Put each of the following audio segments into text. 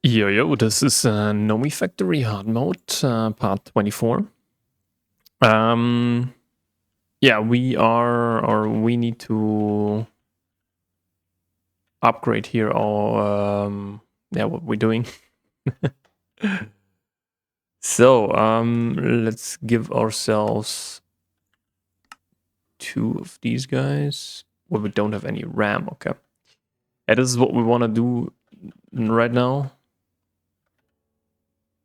Yo, this is Nomifactory hard mode, part 24. Yeah, we need to upgrade here our, what we're doing. So, let's give ourselves 2 of these guys. Well, we don't have any RAM, okay. And this is what we want to do right now.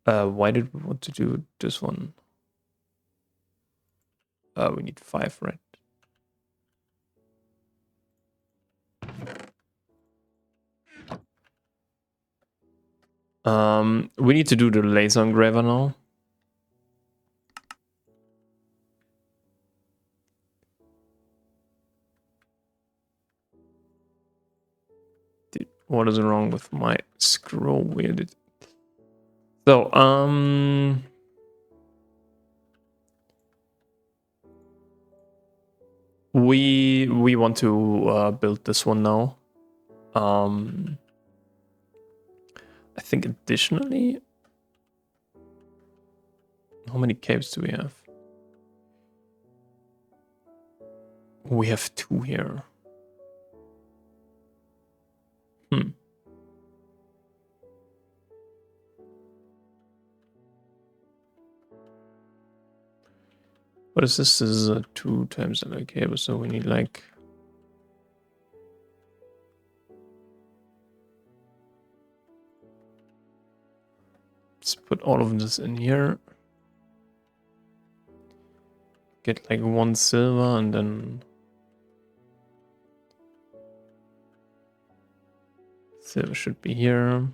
Why did we want to do this one? We need 5, right? We need to do the laser engraver now. What is wrong with my scroll wheel? So, we want to build this one now. I think additionally, how many caves do we have? We have 2 here. What is this? This is a 2 times LA cable, so we need like... Let's put all of this in here. Get like 1 silver and then... Silver should be here.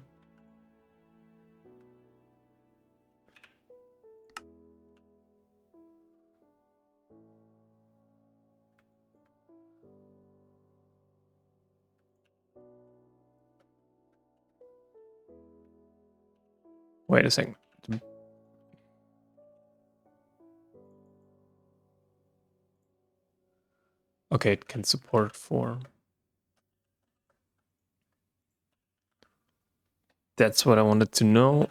Wait a second. Okay, it can support 4. That's what I wanted to know.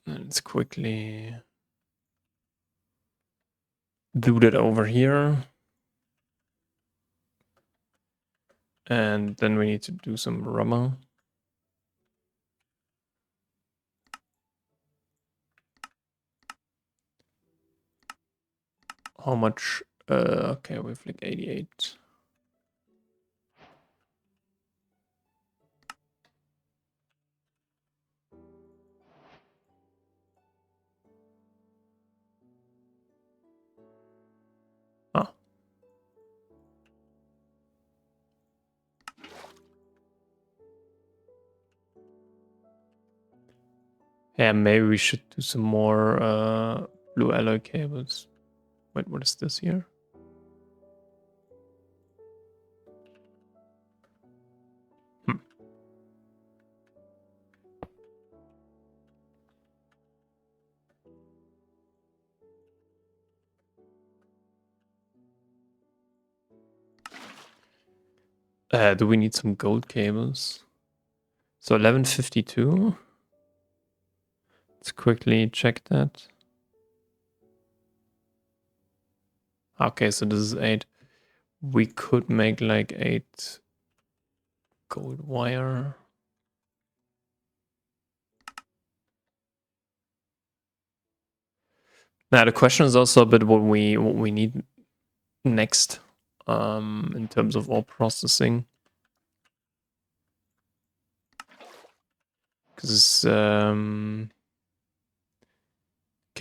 Let's quickly do that over here. And then we need to do some rubber. How much? Okay, we have like 88. Ah. Yeah, maybe we should do some more blue alloy cables. Wait, what is this here? Do we need some gold cables? So 1152. Let's quickly check that. Okay, so this is 8. We could make like 8 gold wire. Now the question is also a bit what we need next in terms of ore processing. Because okay,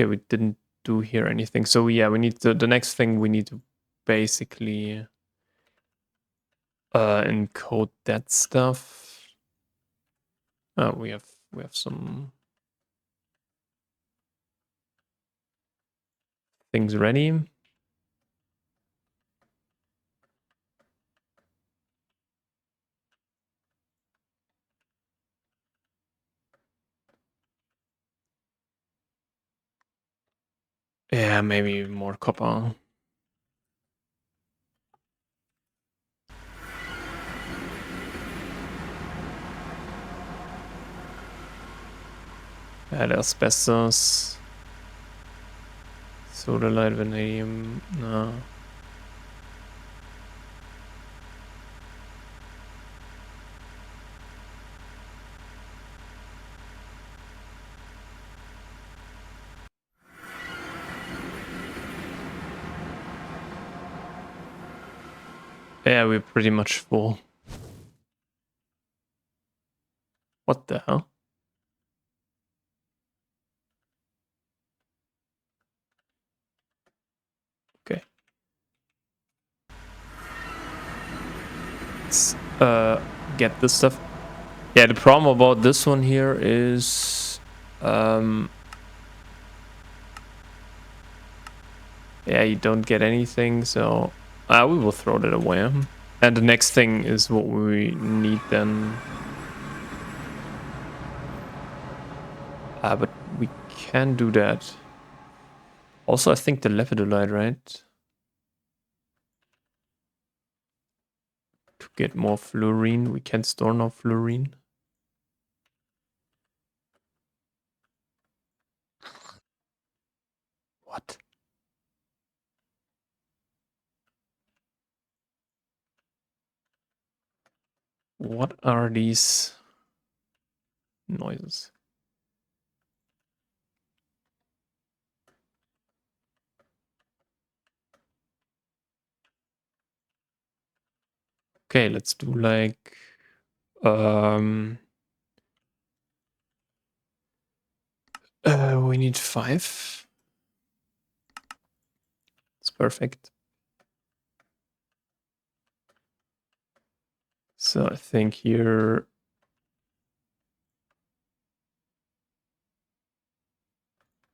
we didn't do here anything. So yeah, we need the next thing we need to basically encode that stuff. Oh, we have some things ready. Yeah, maybe more copper. Add asbestos. Sodalite, vanadium. No. Yeah, we're pretty much full. What the hell? Okay. Let's get this stuff. Yeah, the problem about this one here is yeah, you don't get anything, so we will throw that away. And the next thing is what we need then. But we can do that. Also, I think the lepidolite, right? To get more fluorine, we can store no fluorine. What? What are these noises? Okay, let's do like we need 5. It's perfect. So I think here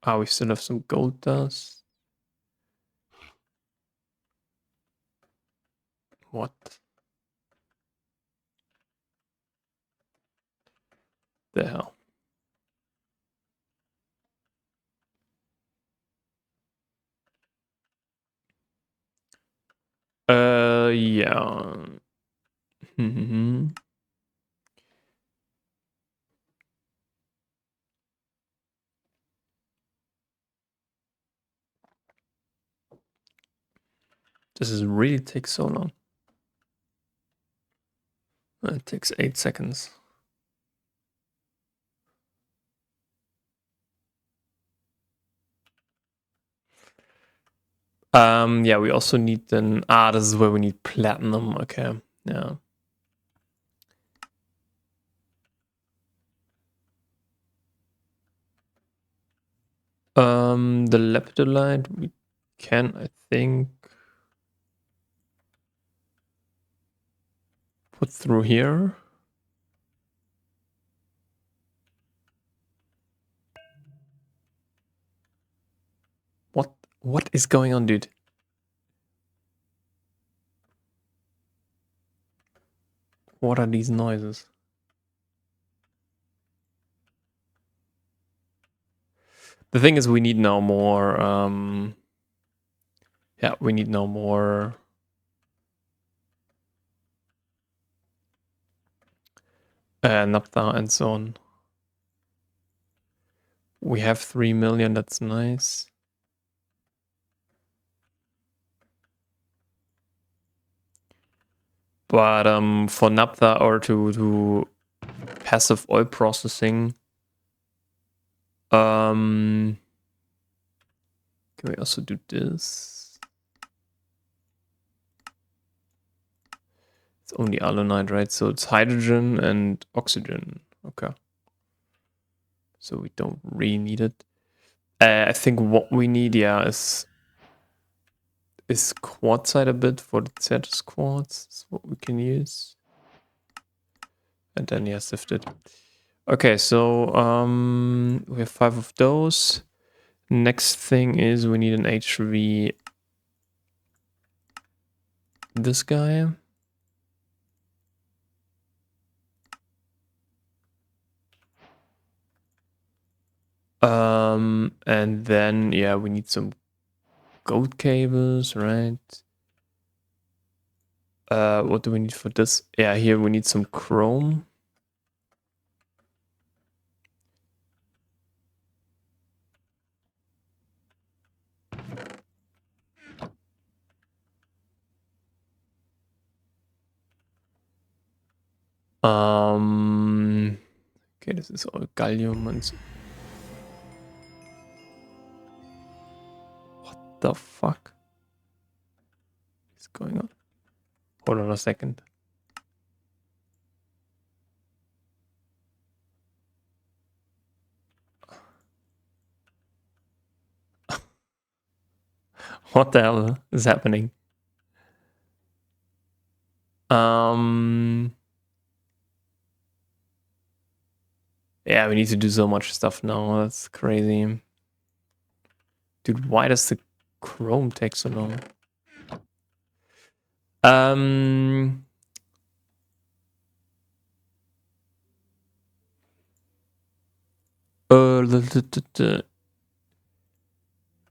we still have some gold dust. What the hell? Yeah. This is really takes so long. It takes 8 seconds. Yeah, we also need then. This is where we need platinum. Okay, yeah. The lepidolite we can, I think, put through here. What is going on, dude? What are these noises? The thing is, we need no more. Yeah, we need no more. Naphtha and so on. We have 3 million. That's nice. But for naphtha or to passive oil processing, can we also do this? It's only alunite, right? So it's hydrogen and oxygen. Okay. So we don't really need it. I think what we need, yeah, is quartzite a bit for the Certus quartz. That's what we can use. And then, yeah, sifted. Okay, so we have 5 of those. Next thing is we need an HV. This guy. And then, yeah, we need some gold cables, right? What do we need for this? Yeah, here we need some chrome. Okay, this is all gallium and... What the fuck is going on? Hold on a second. What the hell is happening? Yeah, we need to do so much stuff now. That's crazy. Dude, why does the Chrome take so long?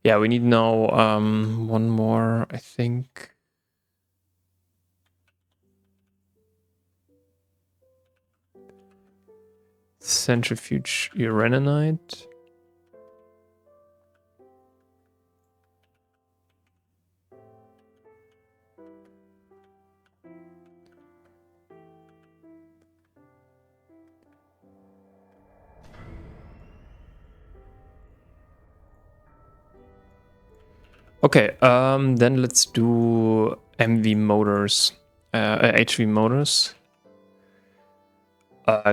Yeah, we need now one more, I think. Centrifuge uraninite. Okay, then let's do MV motors, HV motors.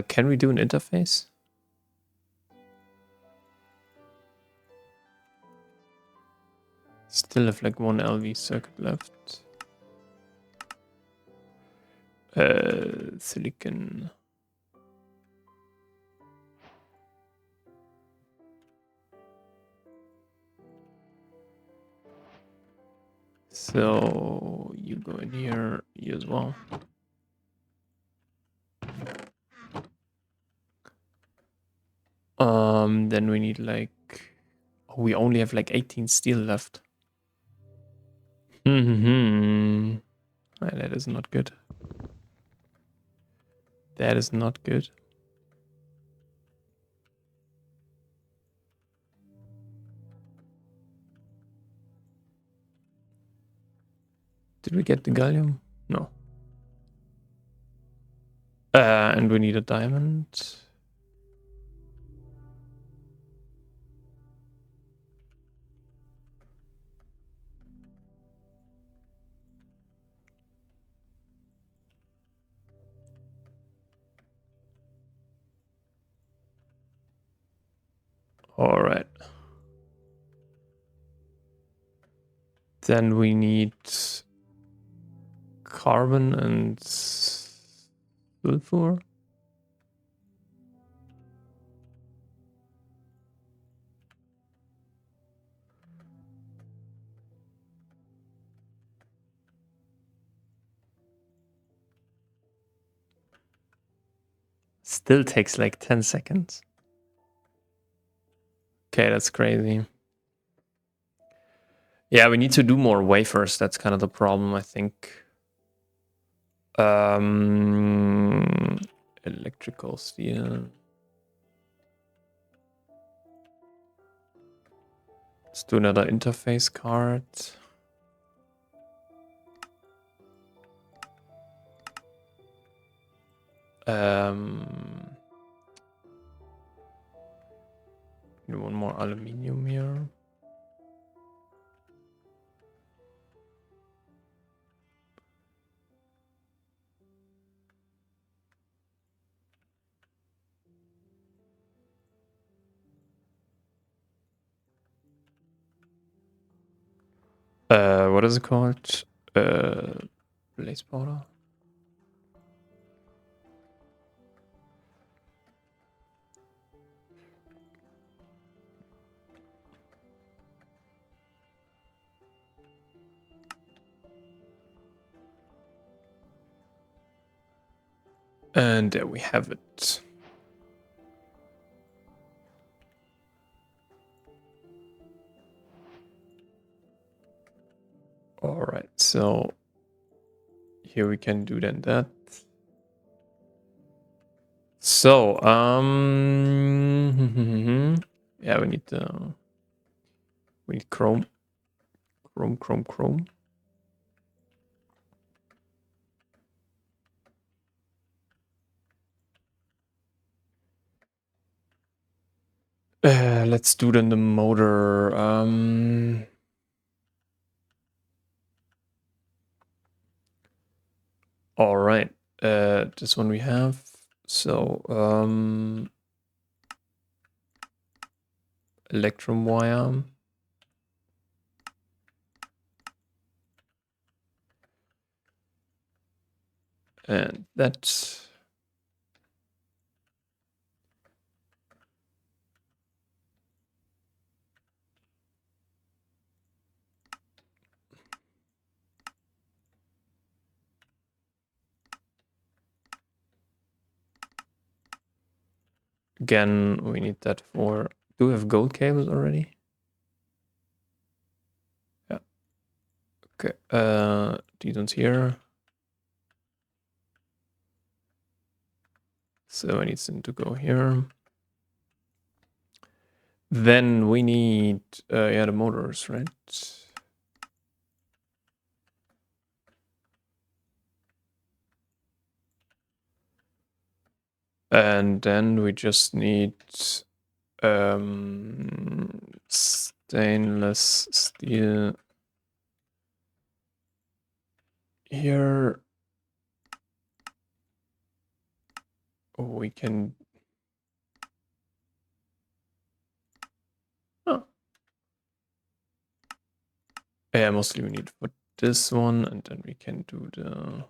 Can we do an interface? Still have like one LV circuit left. Silicon. So you go in here, you as well. Then we need like, oh, we only have like 18 steel left. That is not good. That is not good. Did we get the gallium? No. And we need a diamond. All right. Then we need carbon and sulfur. Still takes like 10 seconds. Okay, that's crazy. Yeah, we need to do more wafers. That's kind of the problem, I think. Electrical steel. Let's do another interface card. One more aluminium here. What is it called? Blaze powder. And there we have it. All right, so here we can do then that. So, yeah, we need chrome. Chrome. Let's do then the motor. All right. This one we have. So electrum wire. And that. Again, we need that for... Do we have gold cables already? Yeah. Okay. These ones here. So I need them to go here. Then we need, yeah, the motors, right? And then we just need stainless steel here. We can... Oh. Yeah, mostly we need for this one, and then we can do the...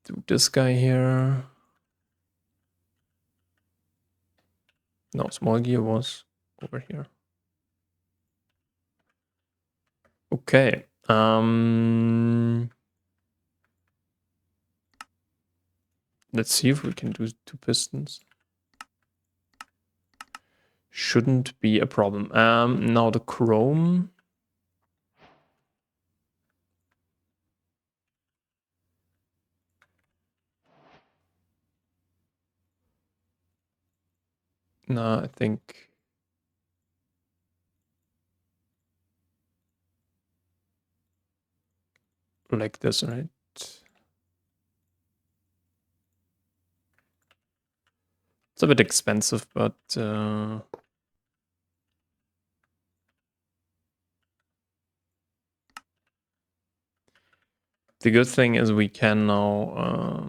Do this guy here. No, small gear was over here. Okay. Let's see if we can do 2 pistons. Shouldn't be a problem. Now the chrome. No, I think like this, right? It's a bit expensive, but the good thing is we can now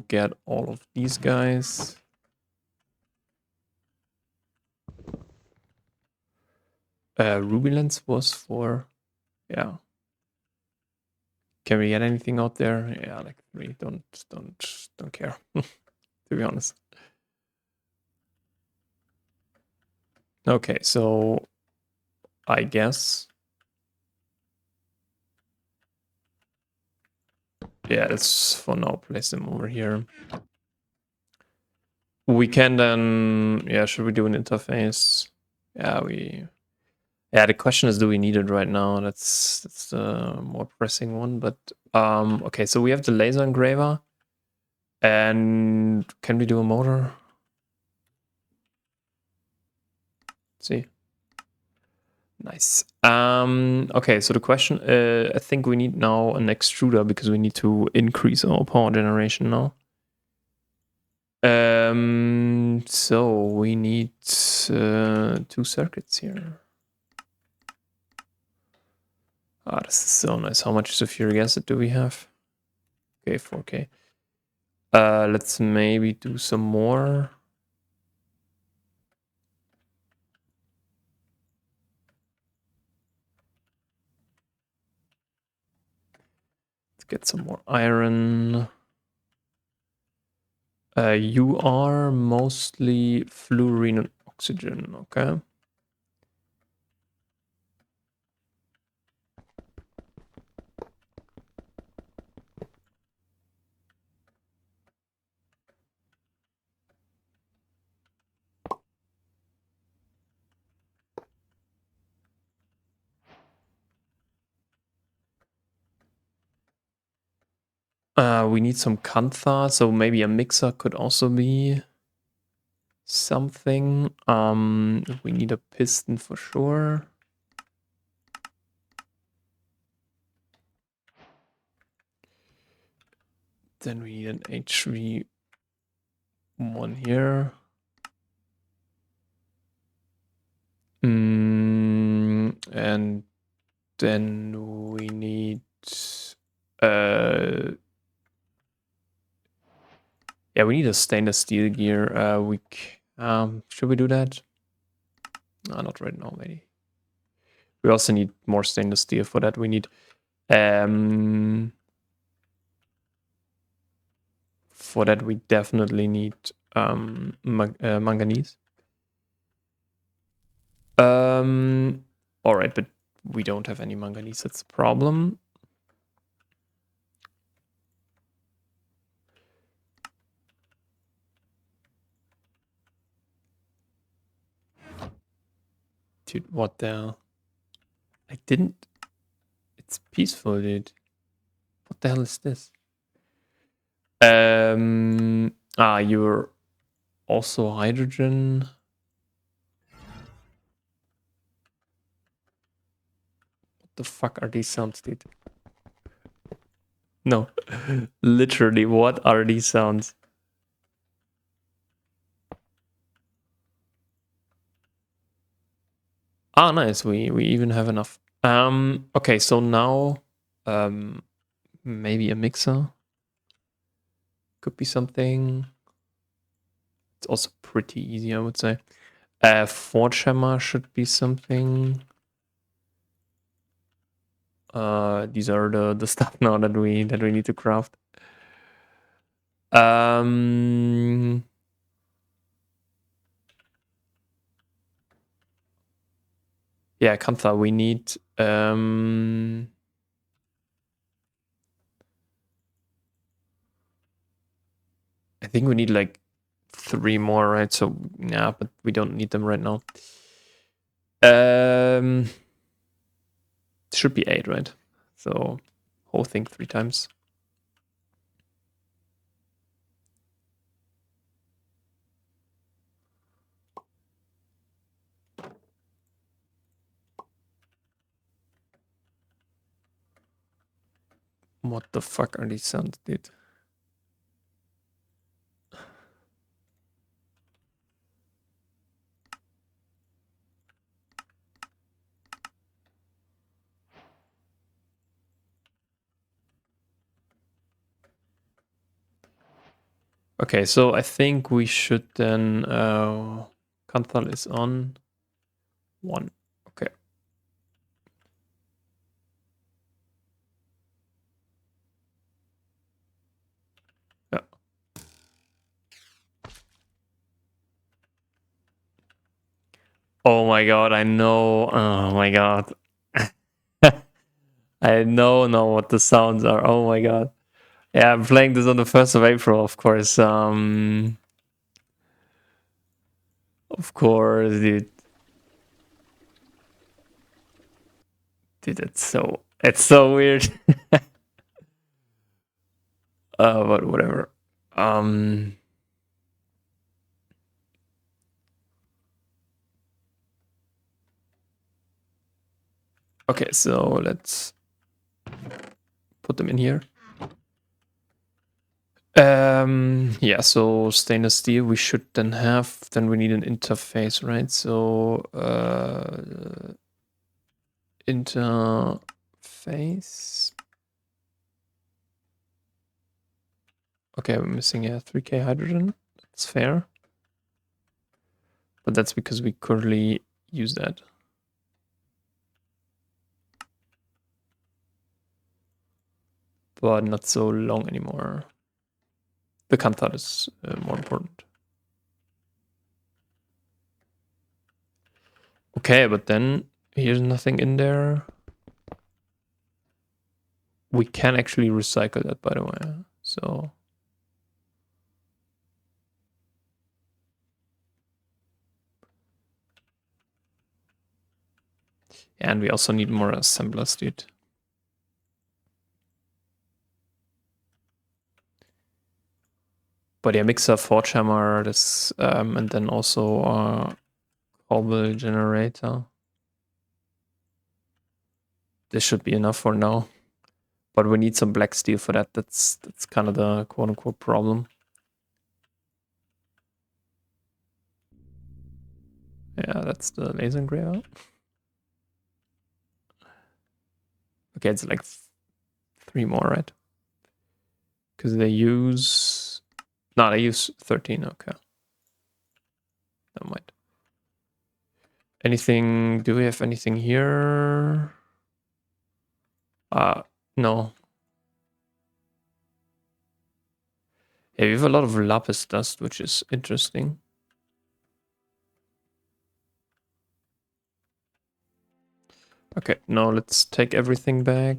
get all of these guys. Ruby lens was for, yeah. Can we get anything out there? Yeah, like 3. Don't care, to be honest. Okay, so I guess, yeah, let's for now place them over here. We can then, yeah, should we do an interface? Yeah, the question is, do we need it right now? That's the more pressing one. But okay, so we have the laser engraver, and can we do a motor? Let's see. Nice. Okay, so the question, I think we need now an extruder because we need to increase our power generation now. So we need 2 circuits here. Ah, this is so nice. How much sulfuric acid do we have? Okay, 4K. Let's maybe do some more. Let's get some more iron. You are mostly fluorine and oxygen, okay? We need some kantha, so maybe a mixer could also be something. We need a piston for sure. Then we need an HV one here. And then we need yeah, we need a stainless steel gear. Should we do that? No, not right now, maybe. We also need more stainless steel. For that we need for that we definitely need manganese. All right, but we don't have any manganese. That's the problem. Dude, what the hell? I didn't. It's peaceful, dude. What the hell is this? You're also hydrogen. What the fuck are these sounds, dude? No, literally, what are these sounds? Ah, nice. We even have enough. Okay, so now, maybe a mixer could be something. It's also pretty easy, I would say. Forge hammer should be something. These are the stuff now that we need to craft. Yeah, Kantha, we need I think we need like 3 more, right? So yeah, but we don't need them right now. Should be 8, right? So whole thing 3 times. What the fuck are these sounds, dude? Okay, so I think we should then Kanthal is on 1. Okay. Yeah. Oh my god, I know. Oh my god. I know now what the sounds are. Oh my god. Yeah, I'm playing this on the 1st of April, of course. Of course, dude. Dude, it's so weird. But whatever. Okay, so let's put them in here. Yeah, so stainless steel we should then have. Then we need an interface, right? So interface. Okay, we're missing a 3K hydrogen. That's fair. But that's because we currently use that. But not so long anymore. The Kanthat is more important. Okay, but then here's nothing in there. We can actually recycle that, by the way. So and we also need more assemblers, dude. But yeah, mixer, forge hammer, this, and then also cobble generator. This should be enough for now. But we need some black steel for that. That's kind of the quote-unquote problem. Yeah, that's the laser engraver. Okay, it's like 3 more, right? Because they use... No, they use 13, okay. Never mind. Anything... Do we have anything here? No. Yeah, we have a lot of lapis dust, which is interesting. Okay, now let's take everything back.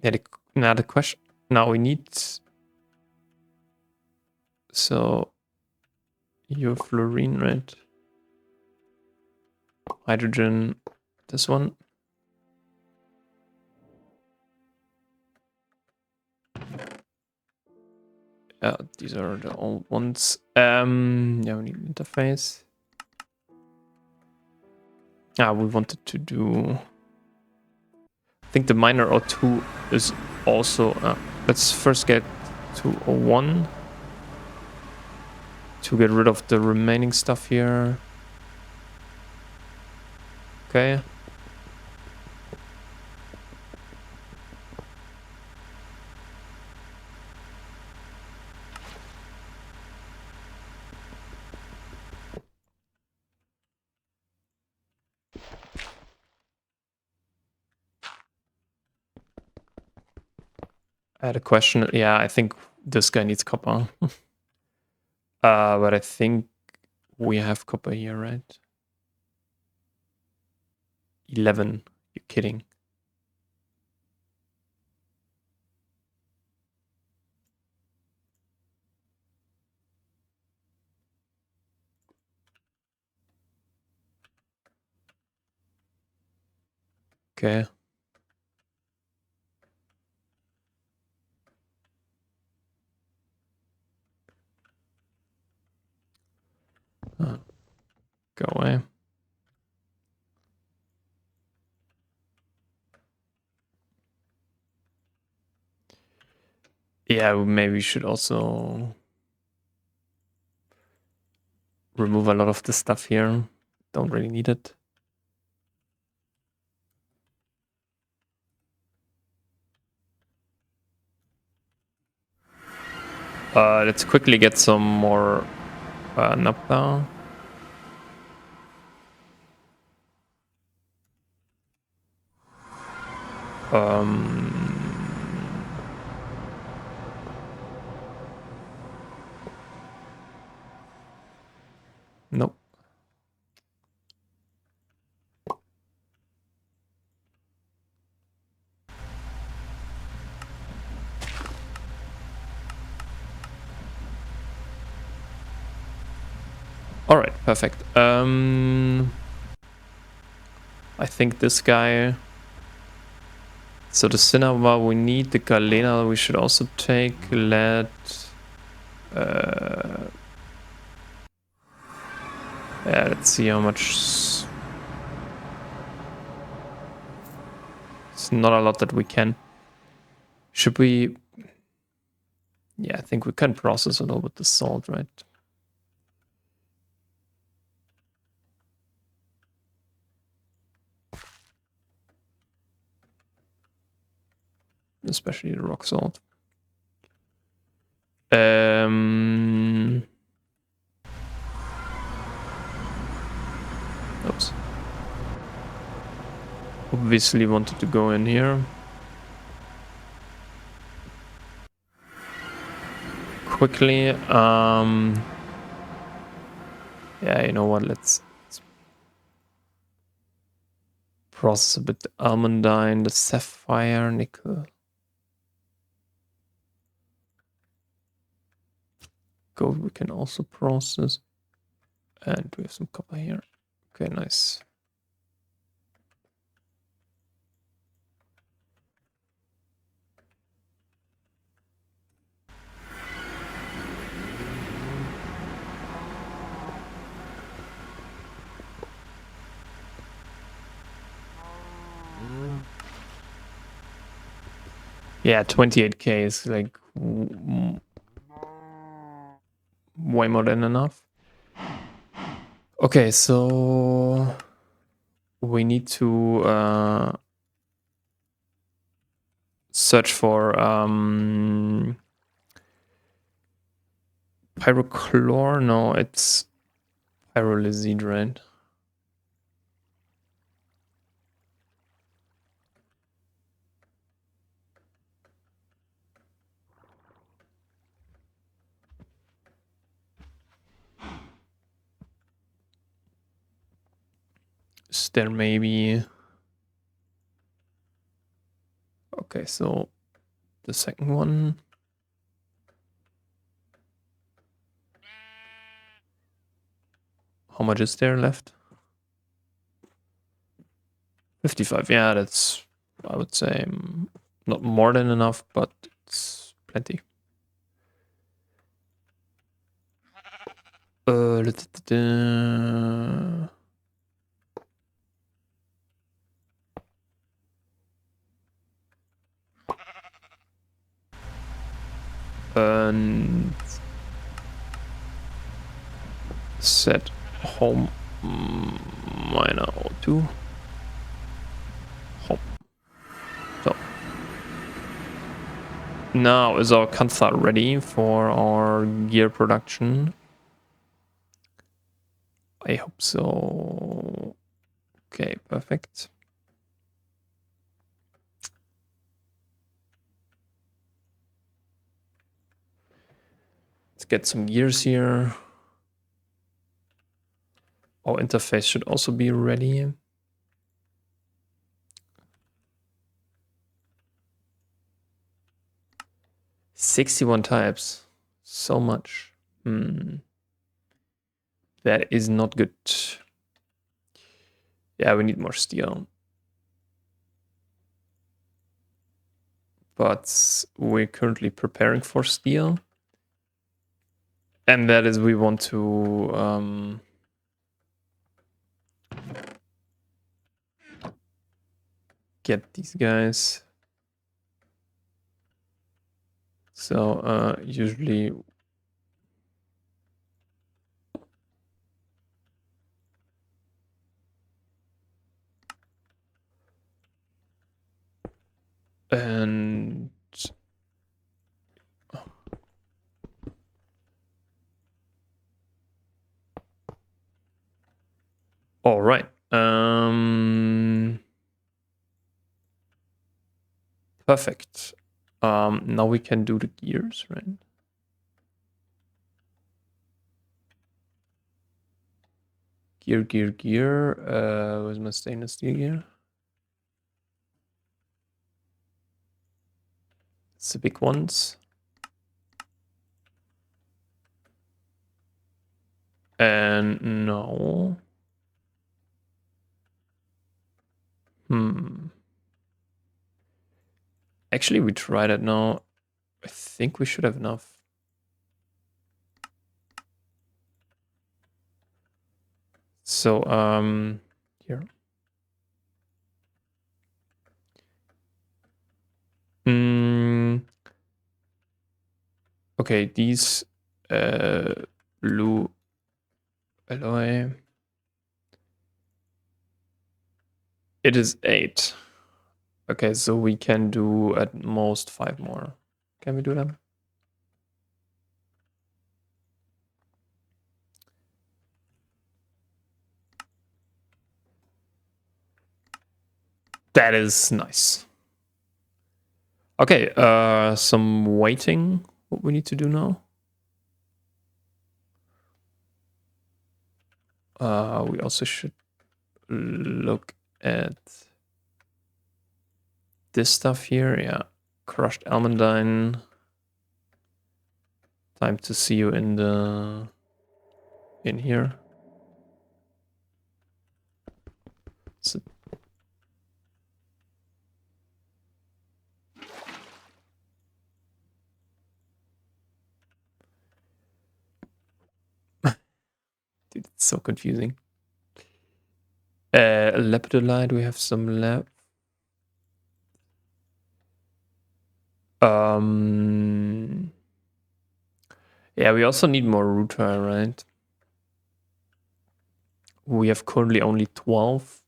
Yeah, now the question... Now we need... So... Your fluorine, right? Hydrogen... This one. These are the old ones. Yeah, we need interface. We wanted to do... I think the miner O2 is also... let's first get to O1 to get rid of the remaining stuff here. Okay. I had a question. Yeah, I think this guy needs copper. But I think we have copper here, right? 11. You're kidding. Okay. Go away. Yeah, maybe we should also remove a lot of the stuff here. Don't really need it. Let's quickly get some more nappa. Nope. All right, perfect. I think this guy. So the cinema we need, the galena we should also take. Lead. Yeah, let's see how much. It's not a lot that we can. Should we? Yeah, I think we can process a little with the salt, right? Especially the rock salt. Oops. Obviously wanted to go in here. Quickly. Yeah, you know what? Let's process a bit the almandine, the sapphire, nickel. Gold we can also process. And we have some copper here. Okay, nice. Yeah, 28k is like way more than enough. Okay, so we need to search for pyrochlor. No, it's pyrolizide, right? Is there maybe... Okay, so the second one. How much is there left? 55. Yeah, that's, I would say, not more than enough, but it's plenty. And set home minor O2. Home. So now is our Kantha ready for our gear production? I hope so. Okay, perfect. Let's get some gears here. Our interface should also be ready. "61 types. So much. That is not good. Yeah, we need more steel. But we're currently preparing for steel. And that is, we want to get these guys. So usually and all right. Perfect. Now we can do the gears, right? Gear. Where's my stainless steel gear? It's the big ones. And no. Actually, we tried it now. I think we should have enough. So, here. Okay, these blue alloy. It is 8. Okay, so we can do at most 5 more. Can we do them? That is nice. Okay, some waiting. What we need to do now? We also should look at this stuff here. Yeah, crushed almandine. Time to see you in here. So dude, it's so confusing. Lepidolite, we have some left. Yeah, we also need more router, right? We have currently only 12.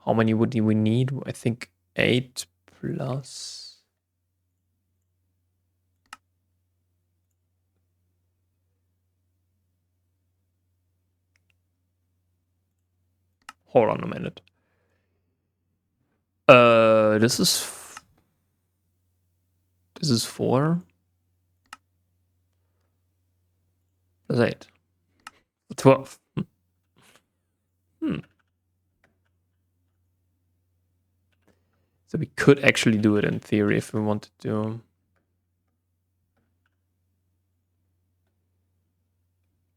How many would we need? I think 8 plus. Hold on a minute. This is 4. That's 8. 12. So we could actually do it in theory if we wanted to.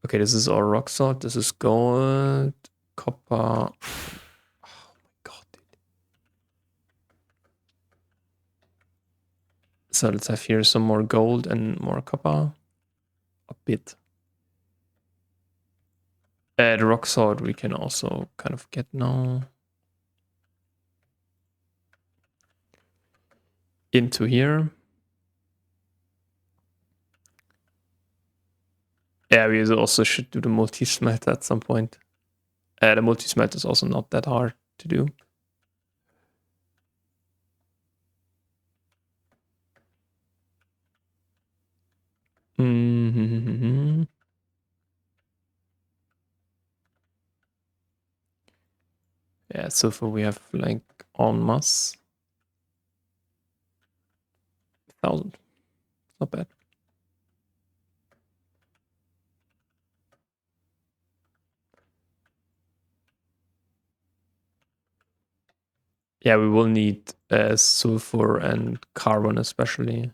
Okay, this is our rock salt. This is gold, copper. Oh my god, dude. So let's have here some more gold and more copper. A bit. The rock salt we can also kind of get now. Into here. Yeah, we also should do the multi-smelter at some point. The multi-smelter is also not that hard to do. Mm-hmm. Yeah, so far we have like en masse. 1,000. Not bad. Yeah, we will need sulfur and carbon especially.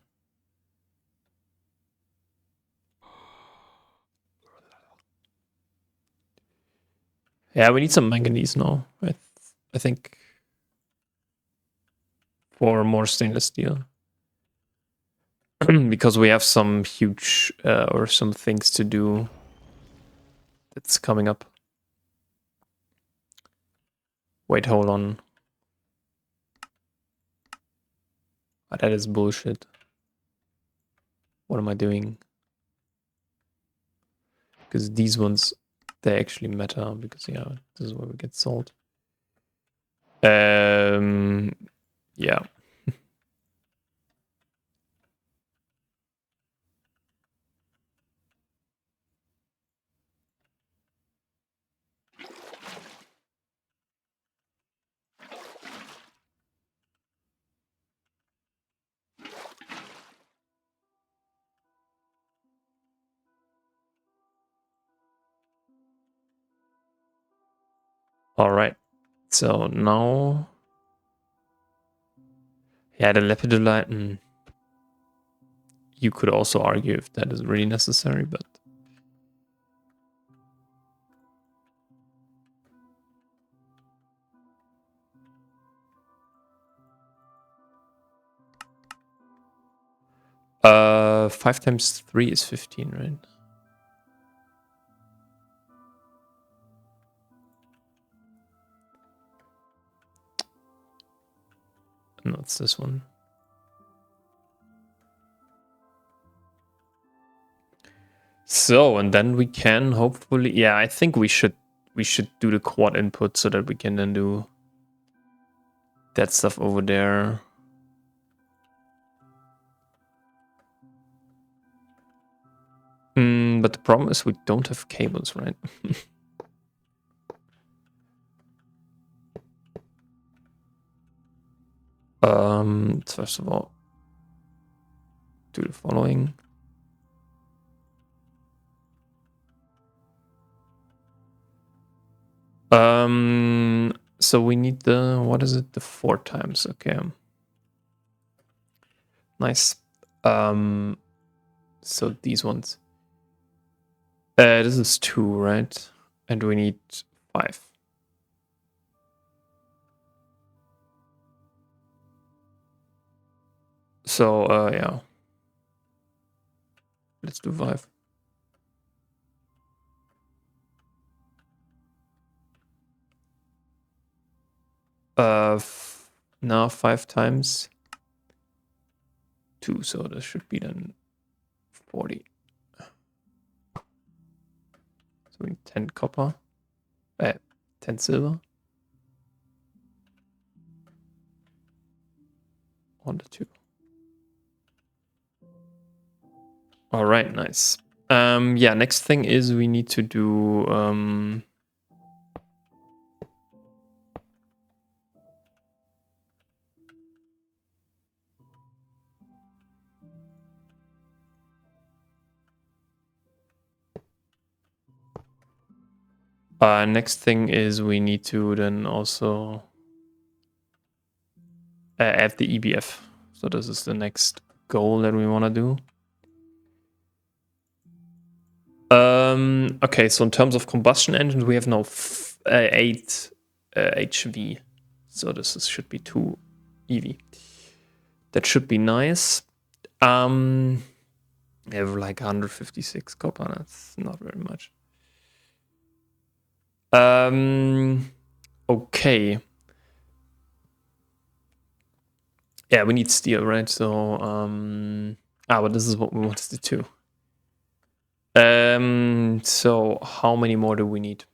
Yeah, we need some manganese now. I think for more stainless steel. Because we have some huge or some things to do that's coming up. Wait, hold on. Oh, that is bullshit. What am I doing? Because these ones, they actually matter because, yeah, this is where we get salt. Yeah. All right. So now, yeah, the lepidolite. You could also argue if that is really necessary, but five times 3 is 15, right? No, it's this one. So, and then we can hopefully, yeah, I think we should do the quad input so that we can then do that stuff over there. But the problem is we don't have cables, right? First of all, do the following. So we need the, what is it? The 4 times, okay. Nice. So these ones. This is 2, right? And we need 5. So, yeah. Let's do 5. Now 5 times. 2, so this should be then 40. So we need 10 copper, 10 silver on the 2. All right, nice. Yeah, next thing is we need to do next thing is we need to then also add the EBF. So this is the next goal that we want to do. Okay, so in terms of combustion engines, we have now 8 HV. So should be 2 EV. That should be nice. We have like 156 copper. That's not very much. Okay. Yeah, we need steel, right? So, but this is what we wanted to do. So how many more do we need?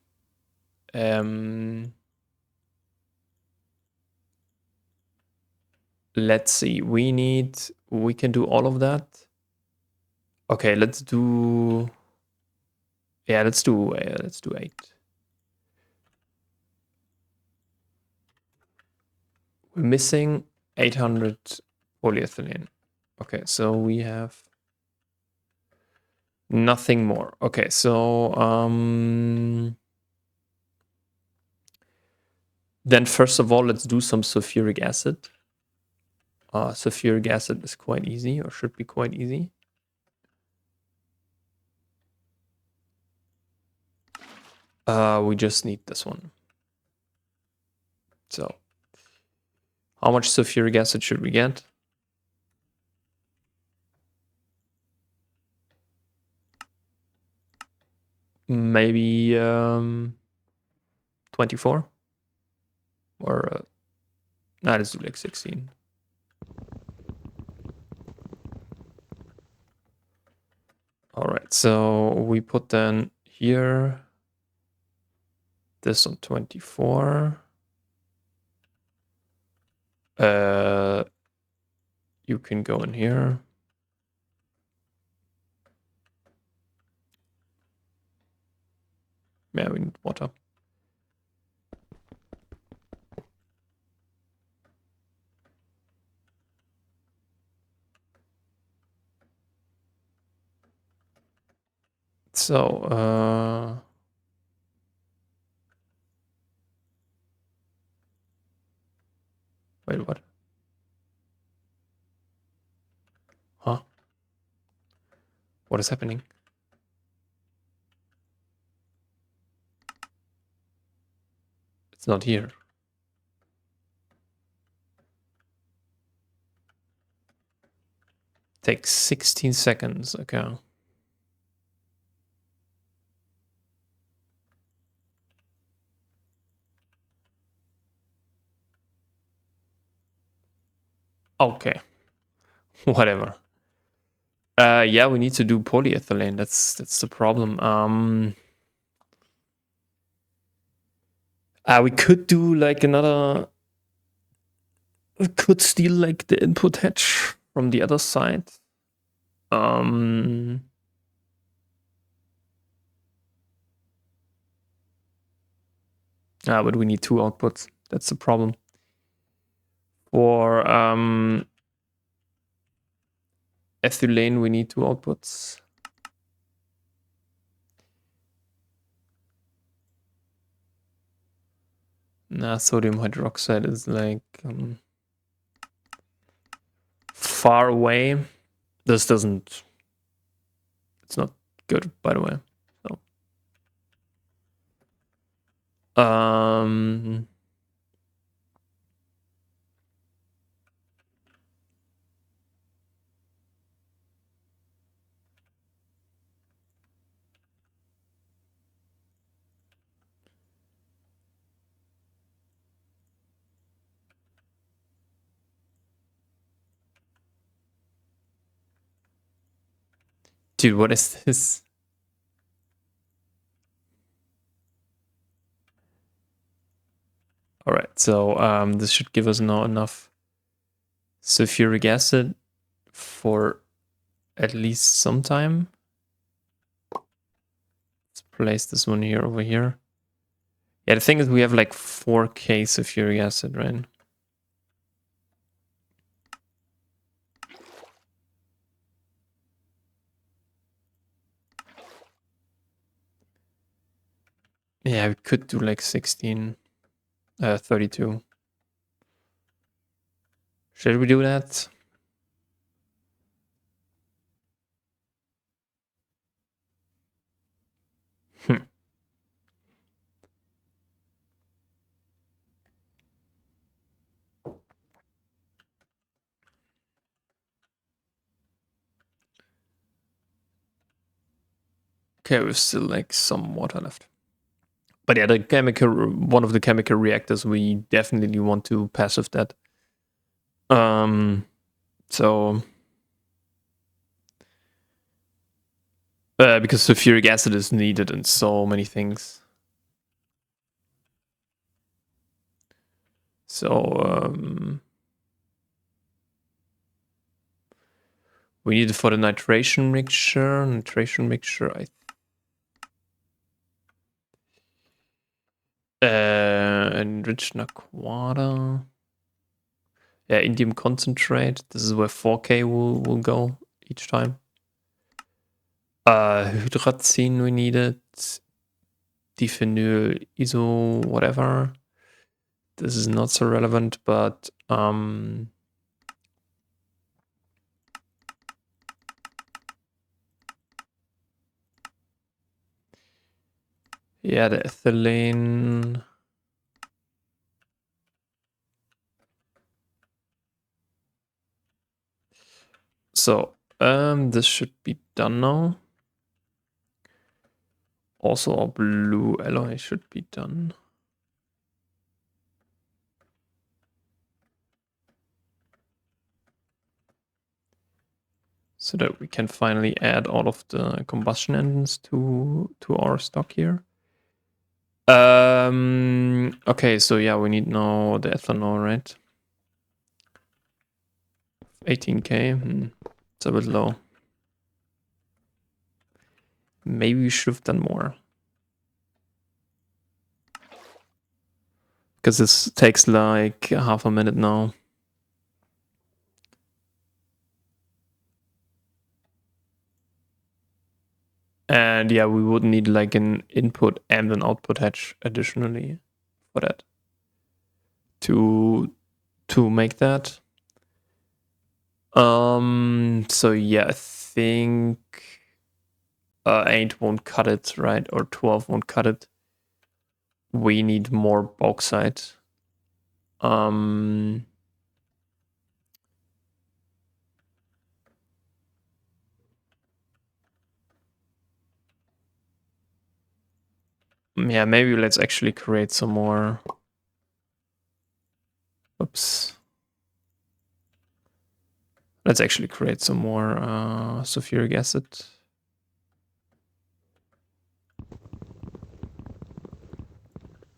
Let's see. We can do all of that. Okay, let's do 8. We're missing 800 polyethylene. Okay, so we have nothing more. Okay, so then first of all, let's do some sulfuric acid. Sulfuric acid is quite easy, or should be quite easy. We just need this one. So, how much sulfuric acid should we get? Maybe 24? Or, let's do like 16. All right, so we put then here this on 24. You can go in here. Yeah, we need water. So, wait, what? Huh? What is happening? It's not here. Takes 16 seconds. Okay. Okay. Whatever. Yeah, we need to do polyethylene. That's the problem. We could do like another. We could steal like the input hatch from the other side. But we need 2 outputs. That's the problem. For ethylene, we need 2 outputs. Sodium hydroxide is like far away. This doesn't. It's not good, by the way. So, Dude, what is this? All right, so this should give us now enough sulfuric acid for at least some time. Let's place this one here over here. Yeah, the thing is we have like 4k sulfuric acid, right? Yeah, we could do like 32. Should we do that? Hmm. Okay, we've still like some water left. But yeah, one of the chemical reactors, we definitely want to passive that. So because sulfuric acid is needed in so many things. So we need it for the nitration mixture. Enriched aquata. Yeah, indium concentrate. This is where 4k will go each time. Hydrazine we needed. Diphenyl iso whatever. This is not so relevant, but yeah, the ethylene. So this should be done now. Also, our blue alloy should be done. So that we can finally add all of the combustion engines to our stock here. Okay, so yeah, we need now the ethanol, right? 18k. It's a bit low. Maybe we should have done more. Because this takes like half a minute now. And yeah, we would need like an input and an output hatch additionally for that. To make that. So yeah, I think 8 won't cut it, right? Or 12 won't cut it. We need more bauxite. Yeah, maybe let's actually create some more. Oops. Let's actually create some more sulfuric acid.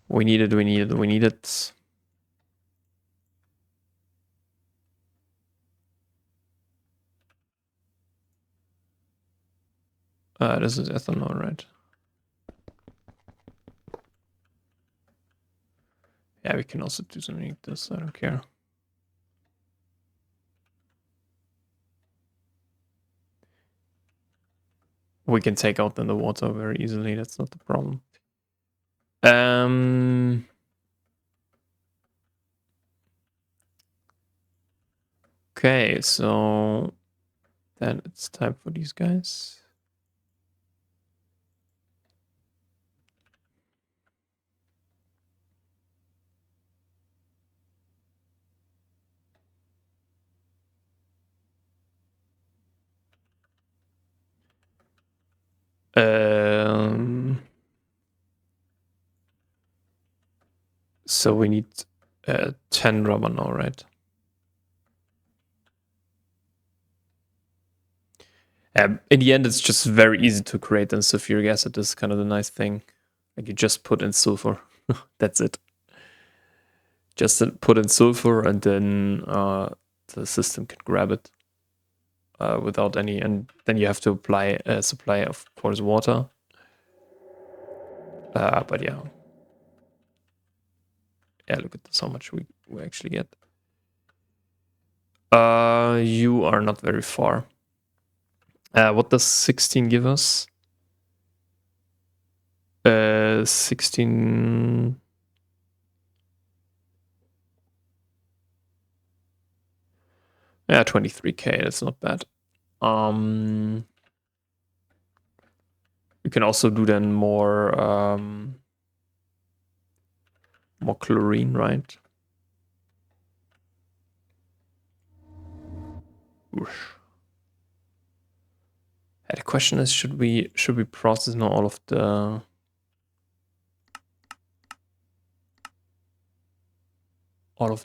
We need it. This is ethanol, right? Yeah, we can also do something like this. I don't care. We can take out then the water very easily. That's not the problem. Okay, so then it's time for these guys. So we need 10 rubber now, right? In the end, it's just very easy to create then sulfuric acid. This is kind of the nice thing. Like you just put in sulfur. That's it. Just put in sulfur and then the system can grab it without any. And then you have to apply supply, of course, water. But yeah. Yeah, look at this, how much we actually get. You are not very far. What does 16 give us? 16. Yeah, 23k. That's not bad. You can also do then more chlorine, right? Whoosh. The question is, should we process now all of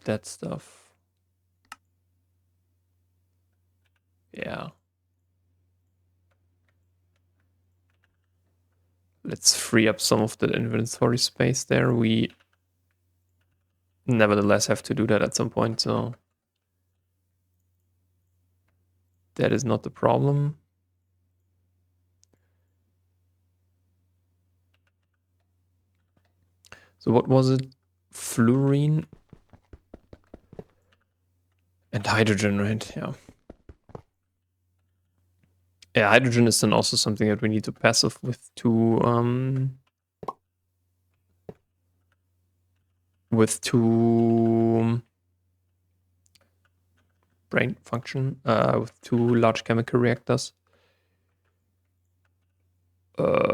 that stuff? Yeah. Let's free up some of the inventory space there. We nevertheless have to do that at some point, so that is not the problem. So what was it? Fluorine and hydrogen, right? Yeah. Yeah, hydrogen is then also something that we need to passive with two brain function, with two large chemical reactors. Yep.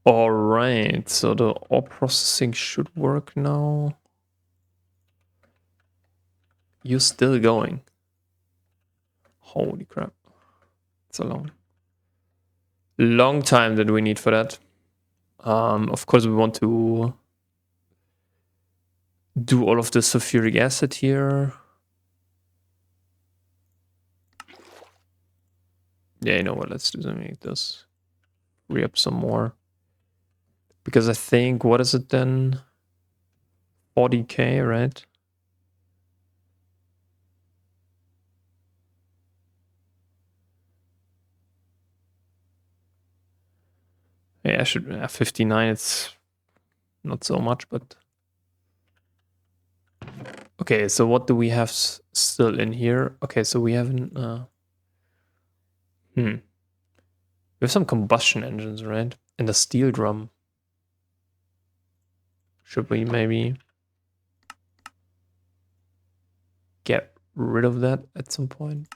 All right, so the ore processing should work now. You're still going. Holy crap. It's a long time that we need for that. Of course, we want to do all of the sulfuric acid here. Yeah, you know what? Let's do something like this. Free up some more. Because I think, what is it then? 40k, right? Yeah, I should have 59. It's not so much, but okay. So what do we have still in here? Okay, so we haven't. We have some combustion engines, right? And a steel drum. Should we maybe get rid of that at some point?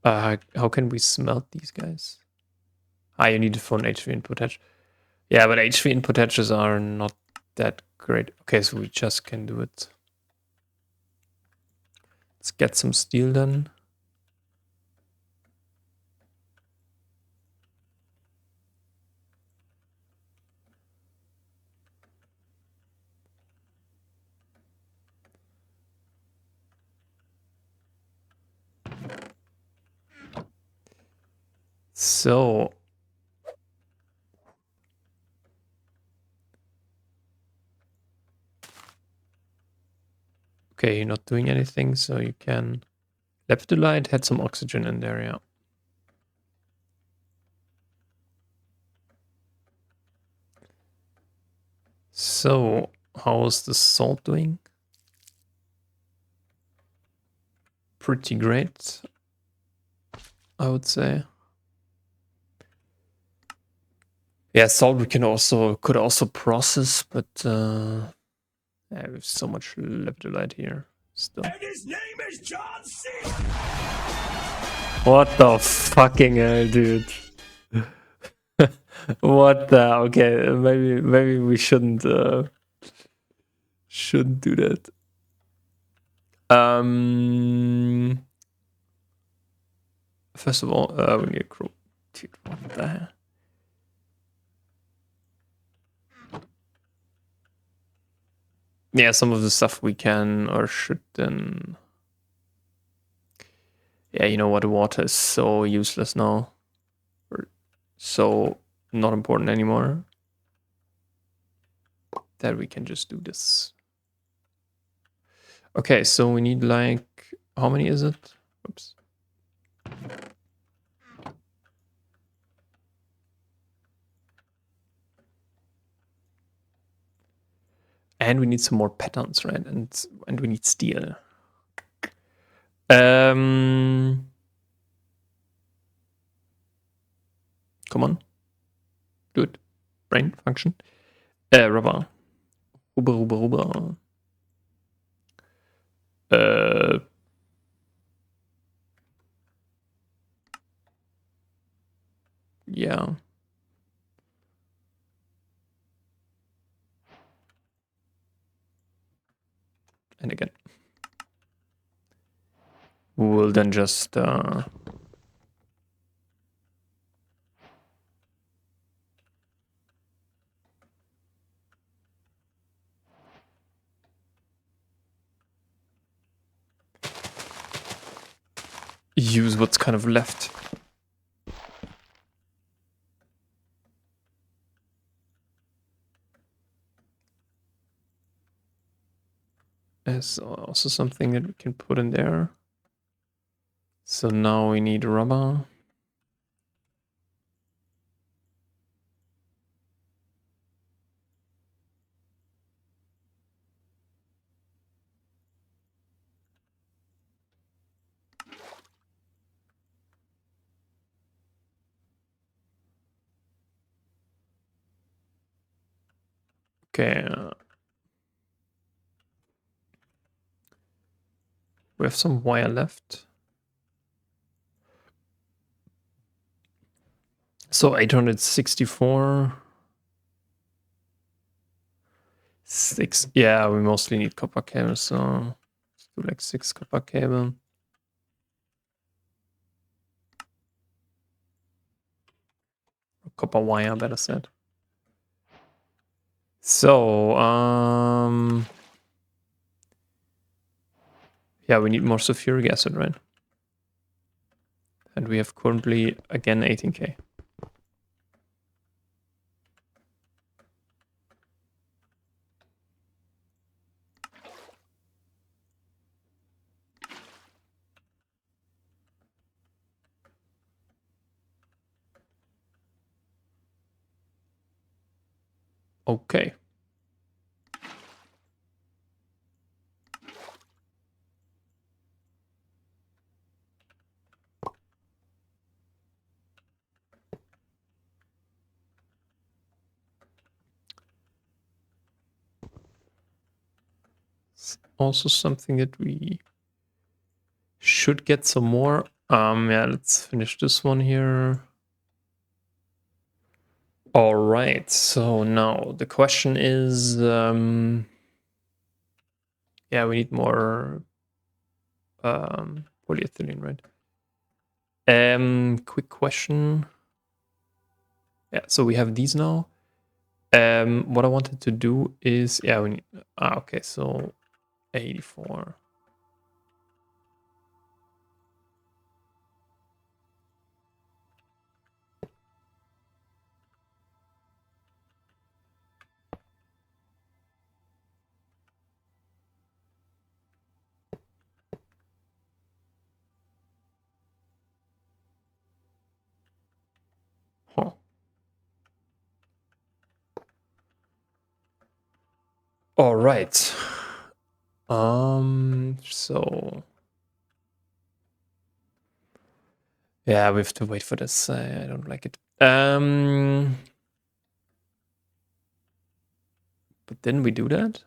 How can we smelt these guys? You need a phone HV input hatch. Yeah, but HV input hatches are not that great. Okay, so we just can do it. Let's get some steel then. So okay, you're not doing anything, so you can. Lepidolite had some oxygen in there, yeah. So how's the salt doing? Pretty great, I would say. Yeah, salt we could also process, but yeah, we have so much lepidolite here still. And his name is John C. What the fucking hell, dude? What the? Okay, maybe we shouldn't do that. First of all, we need a crew. Dude, what the hell? Yeah, some of the stuff we can or should then. Yeah, you know what? Water is so useless now. Or so not important anymore. That we can just do this. Okay, so we need like. How many is it? Oops. And we need some more patterns, right? And we need steel. Come on. Do it. Brain function. Rubber. Rubber. Yeah. And again. We'll then just use what's kind of left. There's also something that we can put in there. So now we need rubber. Okay. We have some wire left. So 864. 6. Yeah, we mostly need copper cable, so let's do like 6 copper cable. Copper wire, better said. So, yeah, we need more sulfuric acid, right? And we have currently, again, 18k. Okay. It's also something that we should get some more. Yeah, let's finish this one here. All right. So now the question is, yeah, we need more polyethylene, right? Quick question. Yeah, so we have these now. What I wanted to do is, yeah, we need, okay, so 84. Huh. All right. So yeah, we have to wait for this. I don't like it. But then we do that.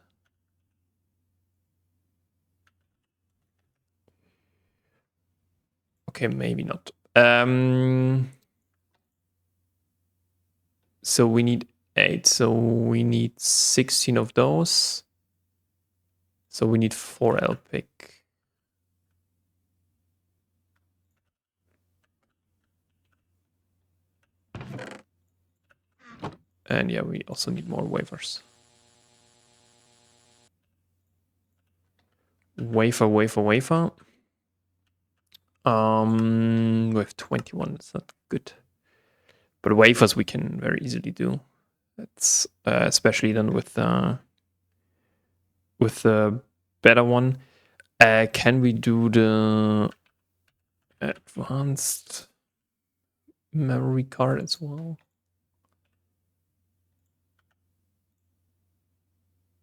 Okay, maybe not. So we need 8. So we need 16 of those. So we need 4 LPIC. And yeah, we also need more wafers. Wafer. We have 21. That's not good. But wafers we can very easily do. That's especially then with the better one. Can we do the advanced memory card as well?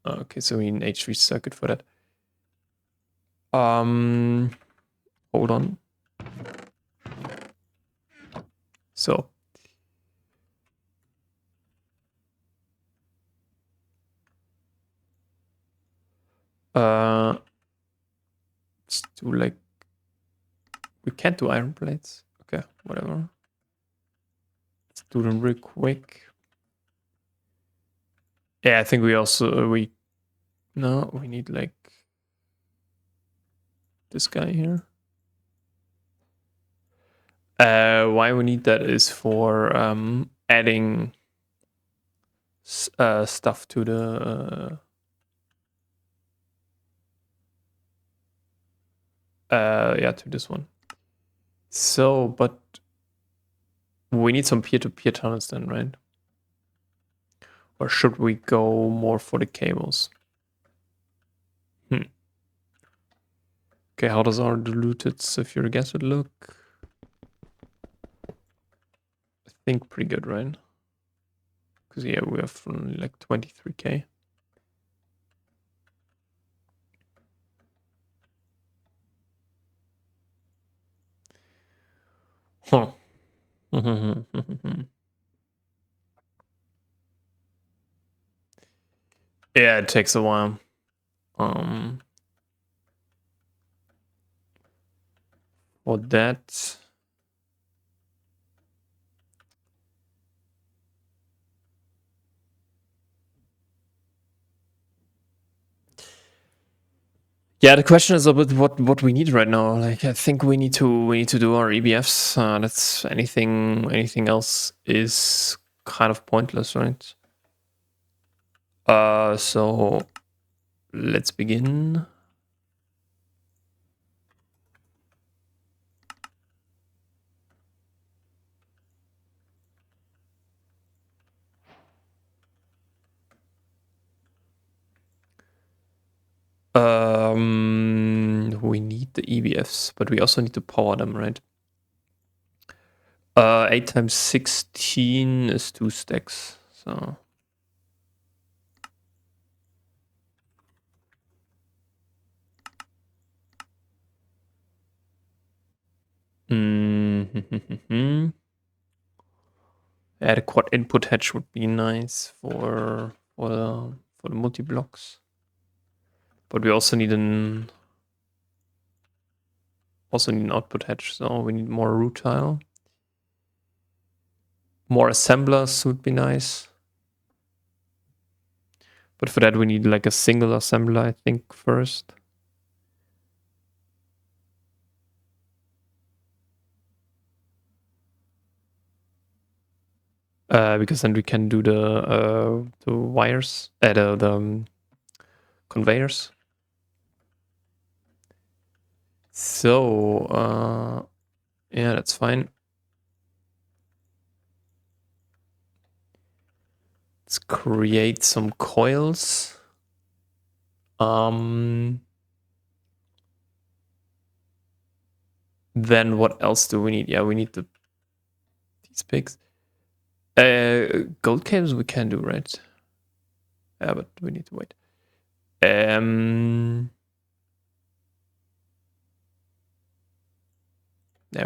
Okay, so we need an H3 circuit for that. Hold on. So let's do like, we can't do iron plates. Okay, whatever. Let's do them real quick. Yeah, I think we also we need like this guy here. Why we need that is for adding stuff to the to this one. So, but we need some peer-to-peer tunnels then, right? Or should we go more for the cables? Okay, how does our diluted sulfuric acid look? I think pretty good, right? Because yeah, we have like 23k. Huh. Yeah, it takes a while. For that, yeah, the question is a bit what we need right now. Like, I think we need to do our EBFs. That's anything else is kind of pointless, right? So let's begin. We need the EBFs, but we also need to power them, right? 8 times 16 is 2 stacks, so. Yeah, the quad input hatch would be nice for the multi blocks, but we also need an output hatch, so we need more rutile. More assemblers would be nice, but for that we need like a single assembler, I think, first. Because then we can do the wires, the conveyors. So yeah, that's fine. Let's create some coils. Then what else do we need? Yeah, we need these pigs. Gold cables we can do, right? Yeah, but we need to wait. Yeah,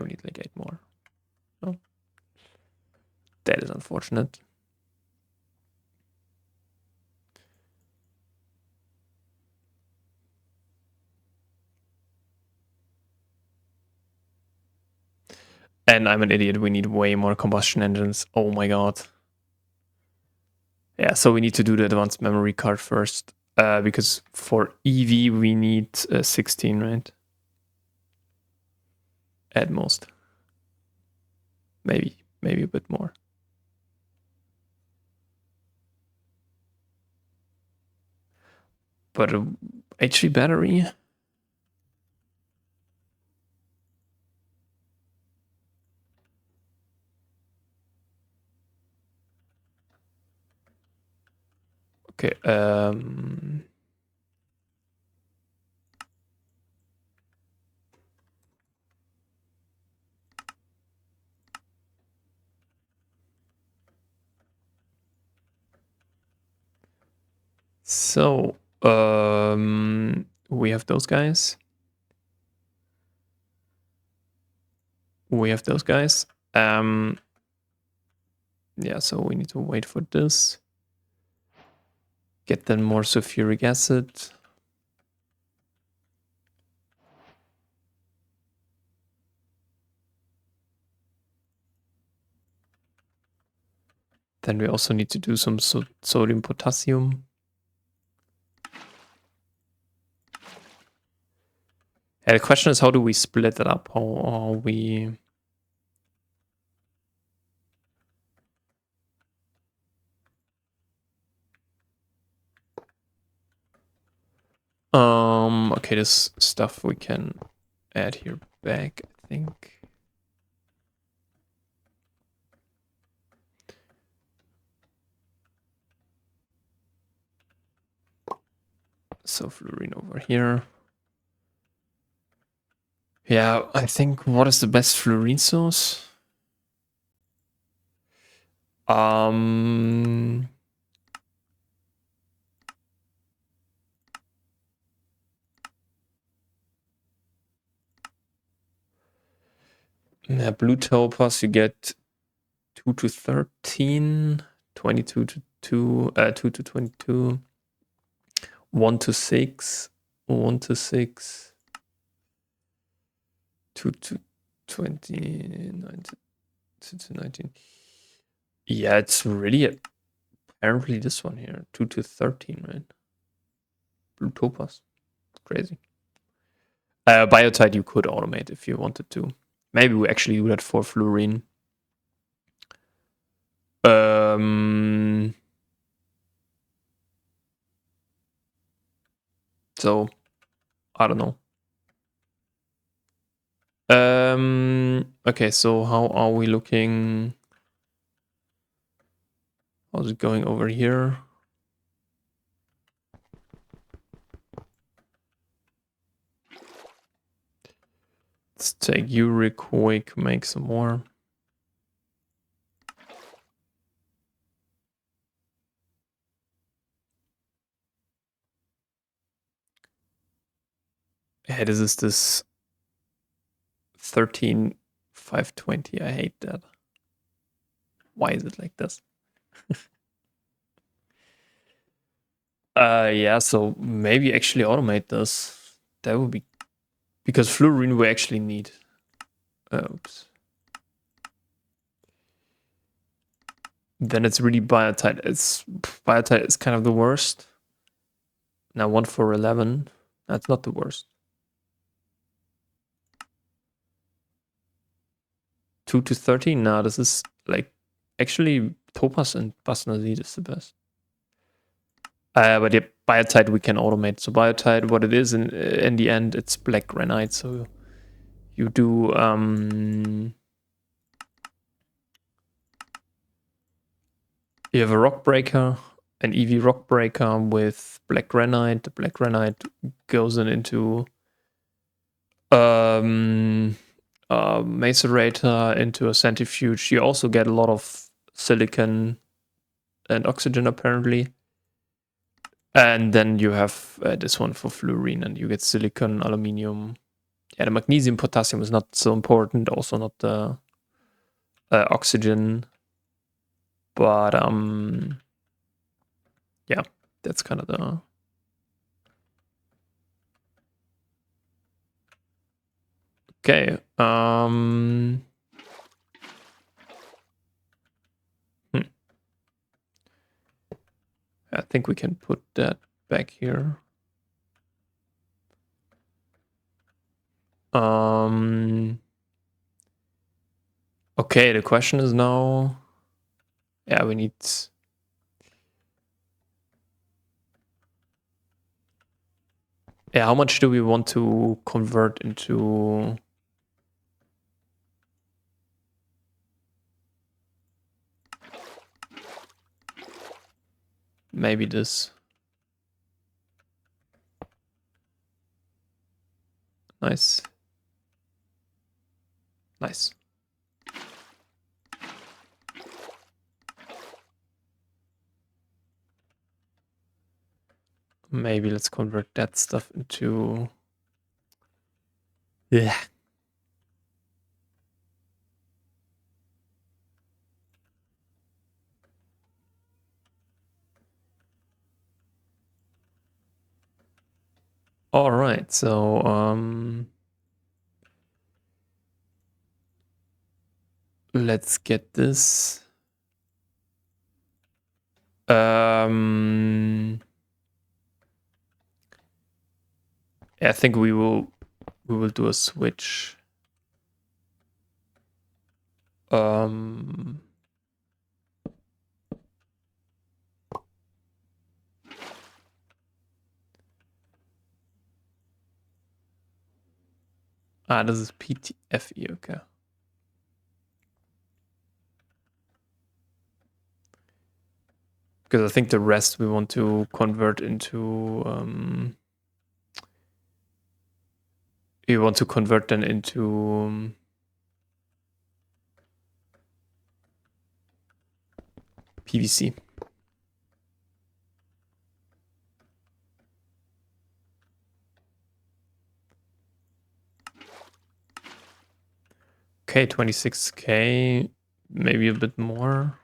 we need like 8 more. Oh, that is unfortunate. And I'm an idiot. We need way more combustion engines. Oh my god. Yeah, so we need to do the advanced memory card first. Because for EV we need 16, right? At most. Maybe a bit more. But a HV battery? Okay, so we have those guys. We have those guys. Yeah, so we need to wait for this. Get then more sulfuric acid. Then we also need to do some sodium potassium. Yeah, the question is, how do we split it up? How are we... Okay, this stuff we can add here back, I think. So fluorine over here. Yeah, I think what is the best fluorine source? Yeah, blue topaz, you get 2 to 13, 22 to 2, 2 to 22, 1 to 6, 1 to 6, 2 to 29 to 19. Yeah, it's really apparently this one here, 2 to 13, right? Blue topaz. Crazy. Biotite you could automate if you wanted to. Maybe we actually do that for fluorine. So I don't know. Okay, so how are we looking? How's it going over here? Let's take you real quick, make some more. Hey, this is this 13520. I hate that. Why is it like this? Yeah, so maybe actually automate this. That would be because fluorine we actually need. Oops. Then it's really biotite. Biotite is kind of the worst. Now 1 for 11. That's not the worst. 2 to 13. Now this is like actually topaz and basnazid is the best. But yeah, biotite we can automate. So biotite, what it is in the end, it's black granite. So you do you have a rock breaker, an EV rock breaker with black granite. The black granite goes into macerator into a centrifuge. You also get a lot of silicon and oxygen apparently. And then you have this one for fluorine, and you get silicon, aluminium. Yeah, the magnesium, potassium is not so important. Also not the oxygen. But yeah, that's kind of the... Okay. I think we can put that back here. Okay, the question is now... Yeah, we need... Yeah, how much do we want to convert into? Maybe this. Nice. Nice. Maybe let's convert that stuff into... Yeah. All right, so let's get this. I think we will do a switch. This is PTFE, okay. Because I think the rest we want to convert into we want to convert them into PVC. Okay, 26K, maybe a bit more.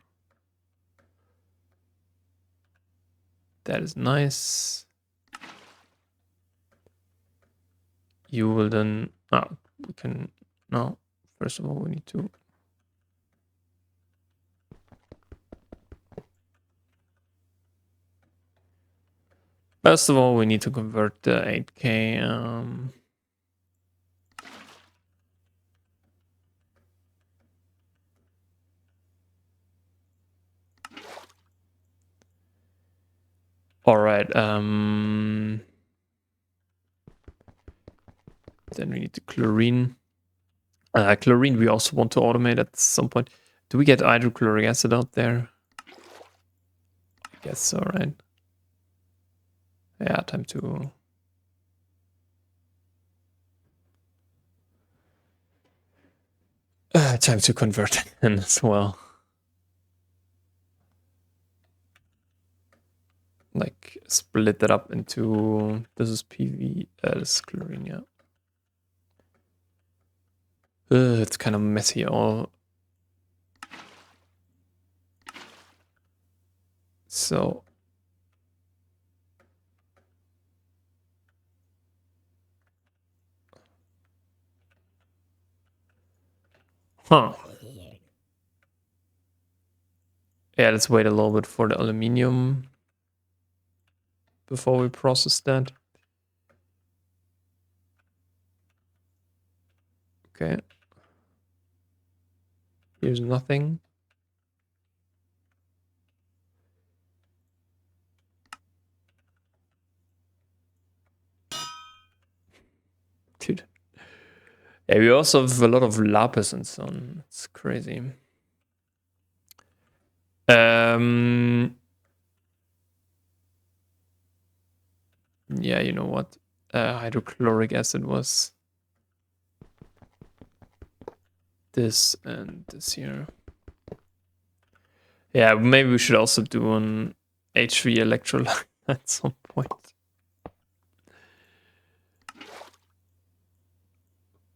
That is nice. You will then, we can, no, first of all, we need to. First of all, we need to convert the 8K. All right. Then we need the chlorine. Chlorine we also want to automate at some point. Do we get hydrochloric acid out there? I guess so, right? Yeah, time to... time to convert it in as well. Like, split that up into... This is PV, this is chlorine, yeah. It's kind of messy all. So... Huh. Yeah, let's wait a little bit for the aluminium before we process that. Okay. Here's nothing. Dude. Yeah, we also have a lot of lapis and so on. It's crazy. Yeah, you know what? Hydrochloric acid was this and this here. Yeah, maybe we should also do an H3 electrolyte at some point.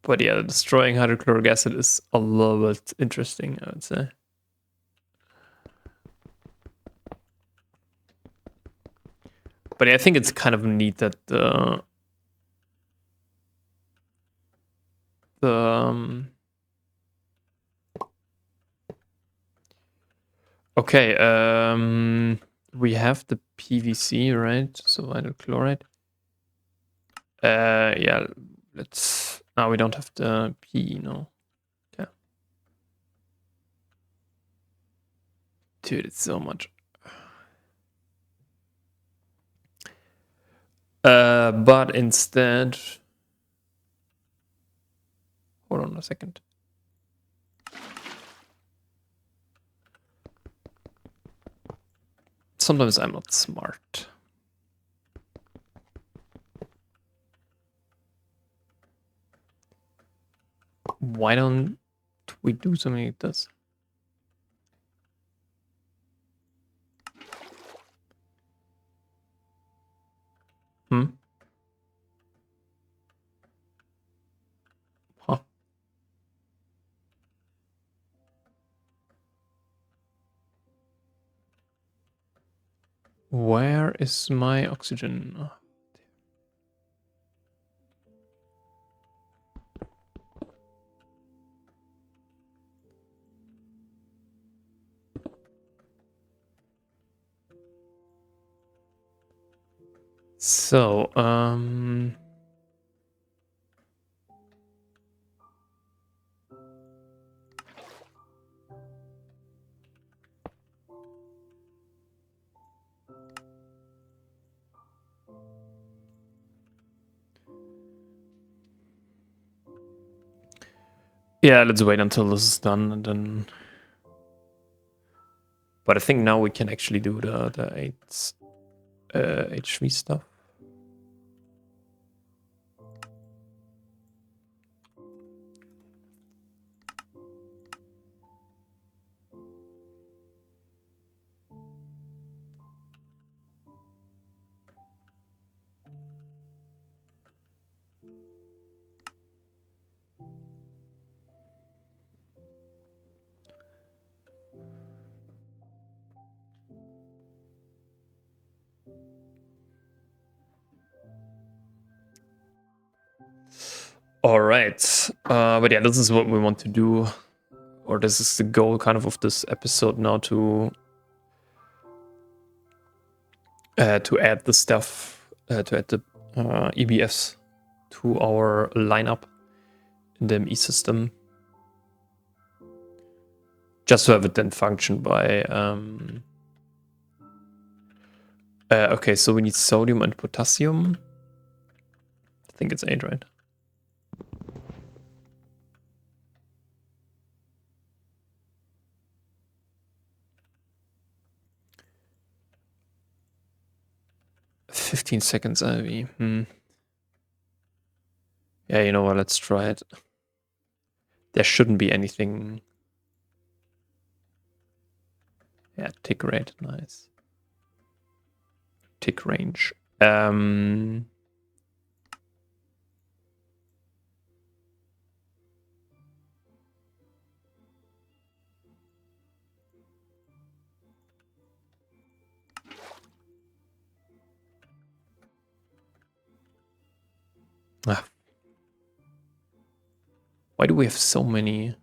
But yeah, destroying hydrochloric acid is a little bit interesting, I would say. But yeah, I think it's kind of neat that the okay, we have the PVC, right? So vinyl chloride. Yeah, let's. No, we don't have the P, no. Yeah. Dude, it's so much. But instead, hold on a second. Sometimes I'm not smart. Why don't we do something like this? Hmm? Huh. Where is my oxygen? So, yeah, let's wait until this is done and then. But I think now we can actually do the 8 HV stuff. All right. But yeah, this is what we want to do, or this is the goal kind of this episode now to add the stuff, to add the EBFs to our lineup in the ME system. Just to have it then function by... okay, so we need sodium and potassium. I think it's 8, right? $15 IV. Yeah, you know what? Let's try it. There shouldn't be anything. Yeah, tick rate, nice. Tick range. Why do we have so many?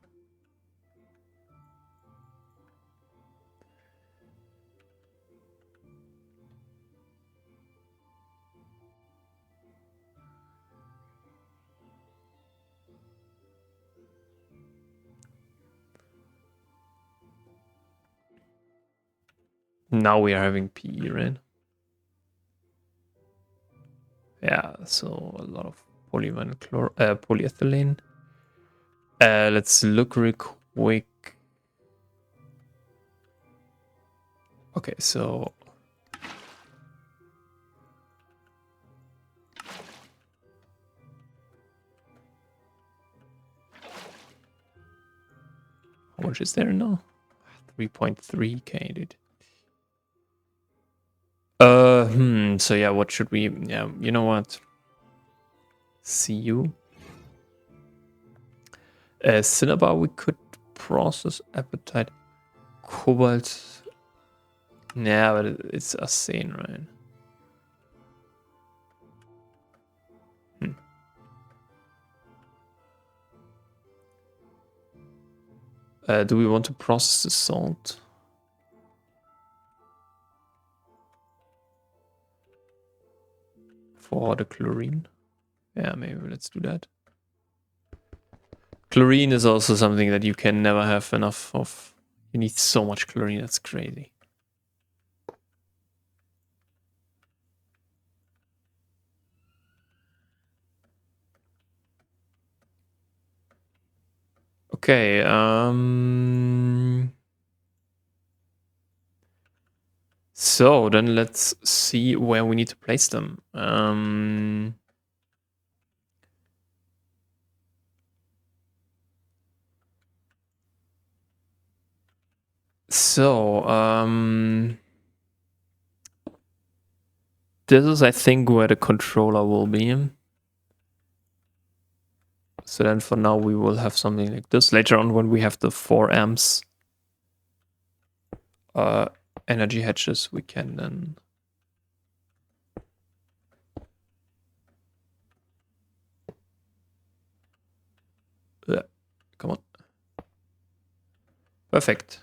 Now we are having PE, right? Yeah, so a lot of polyethylene. Let's look real quick. Okay, so how much is there now? 3.3k, dude. So yeah, what should we? Yeah, you know what? CU. Cinnabar we could process appetite. Cobalt. Yeah, but it's arsen, right? Do we want to process the salt? For the chlorine? Yeah, maybe let's do that. Chlorine is also something that you can never have enough of. You need so much chlorine, that's crazy. Okay. So then let's see where we need to place them. This is, I think, where the controller will be. So then for now we will have something like this. Later on when we have the 4 amps energy hatches, we can then... Come on. Perfect.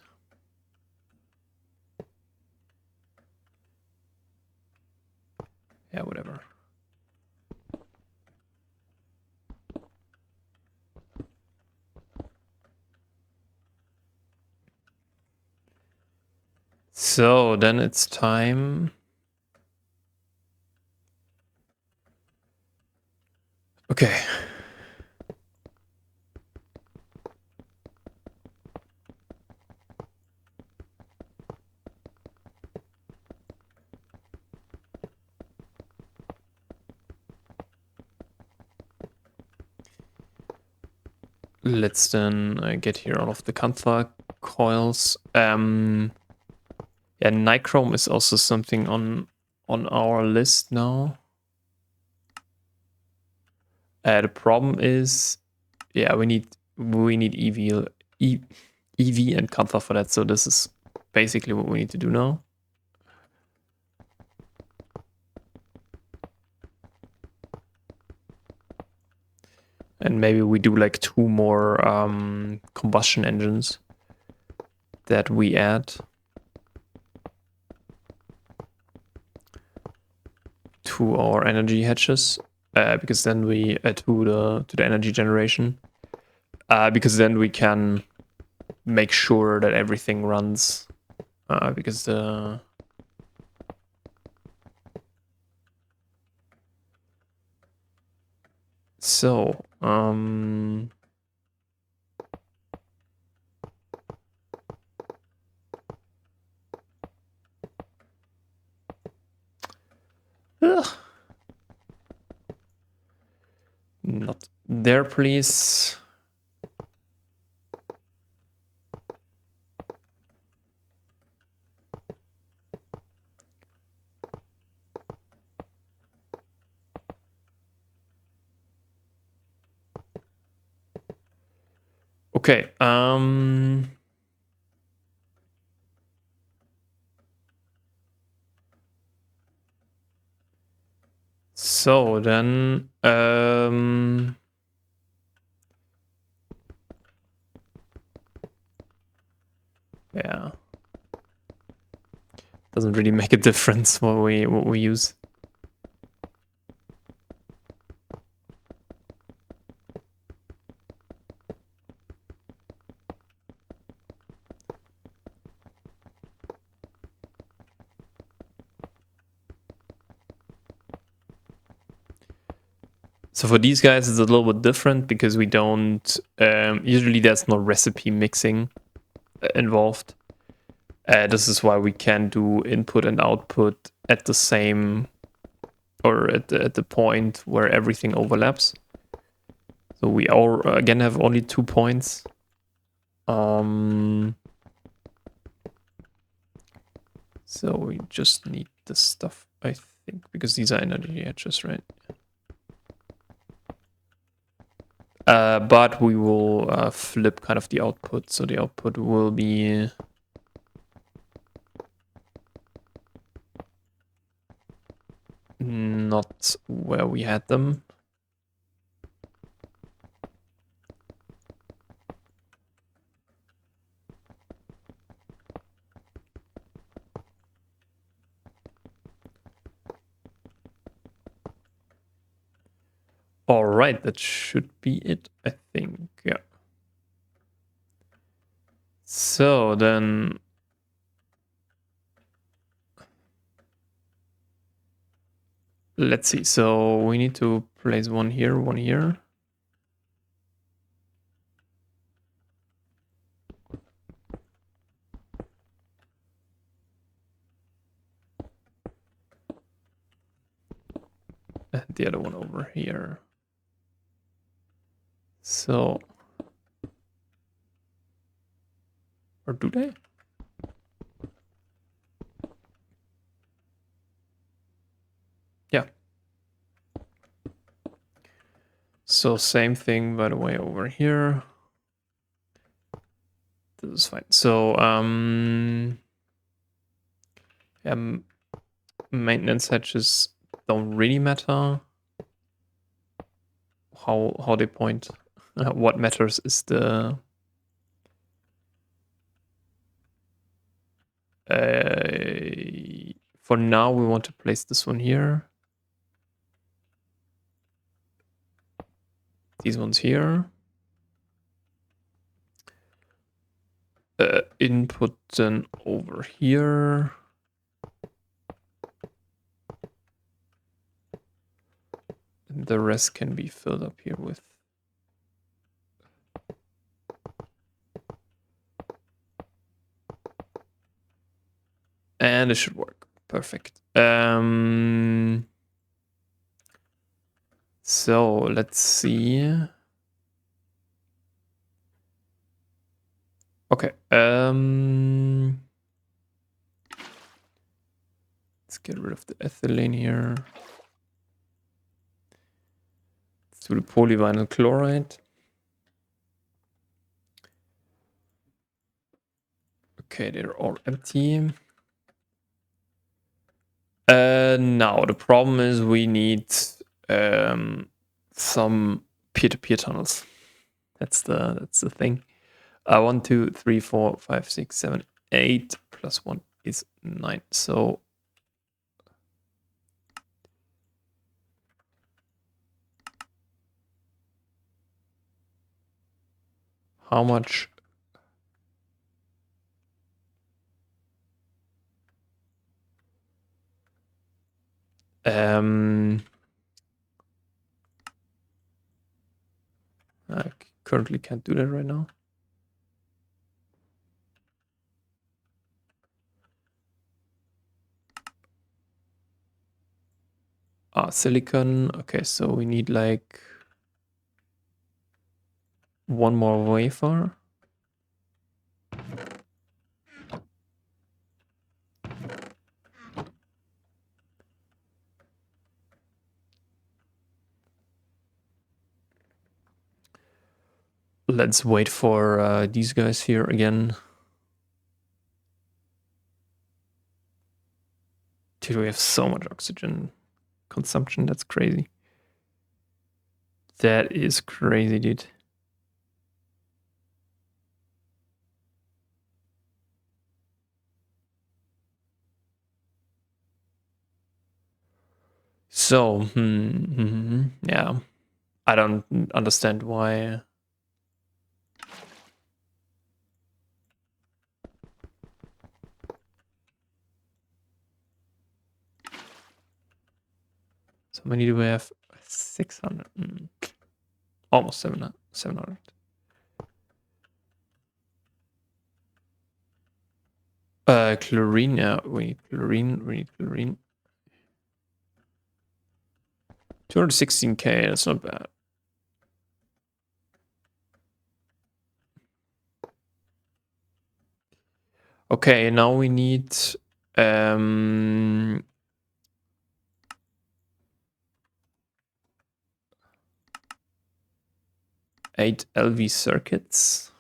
Yeah, whatever. So then it's time. Okay. Let's then get here all of the Kantha coils. Yeah, nichrome is also something on our list now. The problem is, yeah, we need EV and Kantha for that. So this is basically what we need to do now. And maybe we do like 2 more combustion engines that we add to our energy hatches, because then we to the energy generation, because then we can make sure that everything runs, because the so not there, please. Okay. So then, yeah, doesn't really make a difference what we use. So for these guys, it's a little bit different because we don't, usually there's no recipe mixing involved. This is why we can do input and output at the same, or at the point where everything overlaps. So we again have only 2 points. So we just need this stuff, I think, because these are energy hatches, right? But we will flip kind of the output. So the output will be not where we had them. All right, that should be it, I think. Yeah. So then let's see. So we need to place one here, one here. the other one over here. So, or do they? Yeah. So same thing, by the way, over here. This is fine. So, maintenance hedges don't really matter. How they point. What matters is the for now we want to place this one here. These ones here. Input then over here. And the rest can be filled up here with. And it should work. Perfect. So let's see. Okay. Let's get rid of the ethylene here. Let's do the polyvinyl chloride. Okay, they're all empty. Now the problem is we need some peer-to-peer tunnels. That's the thing. 1, 2, 3, 4, 5, 6, 7, 8 plus 1 is 9. So how much? I currently can't do that right now. Silicon. Okay, so we need like one more wafer. Let's wait for these guys here again. Dude, we have so much oxygen consumption. That's crazy. That is crazy, dude. So, yeah. I don't understand why. So many do we have? 600. Almost 700. 700. Chlorine, yeah, we need chlorine. 216k, that's not bad. Okay, now we need 8 LV circuits.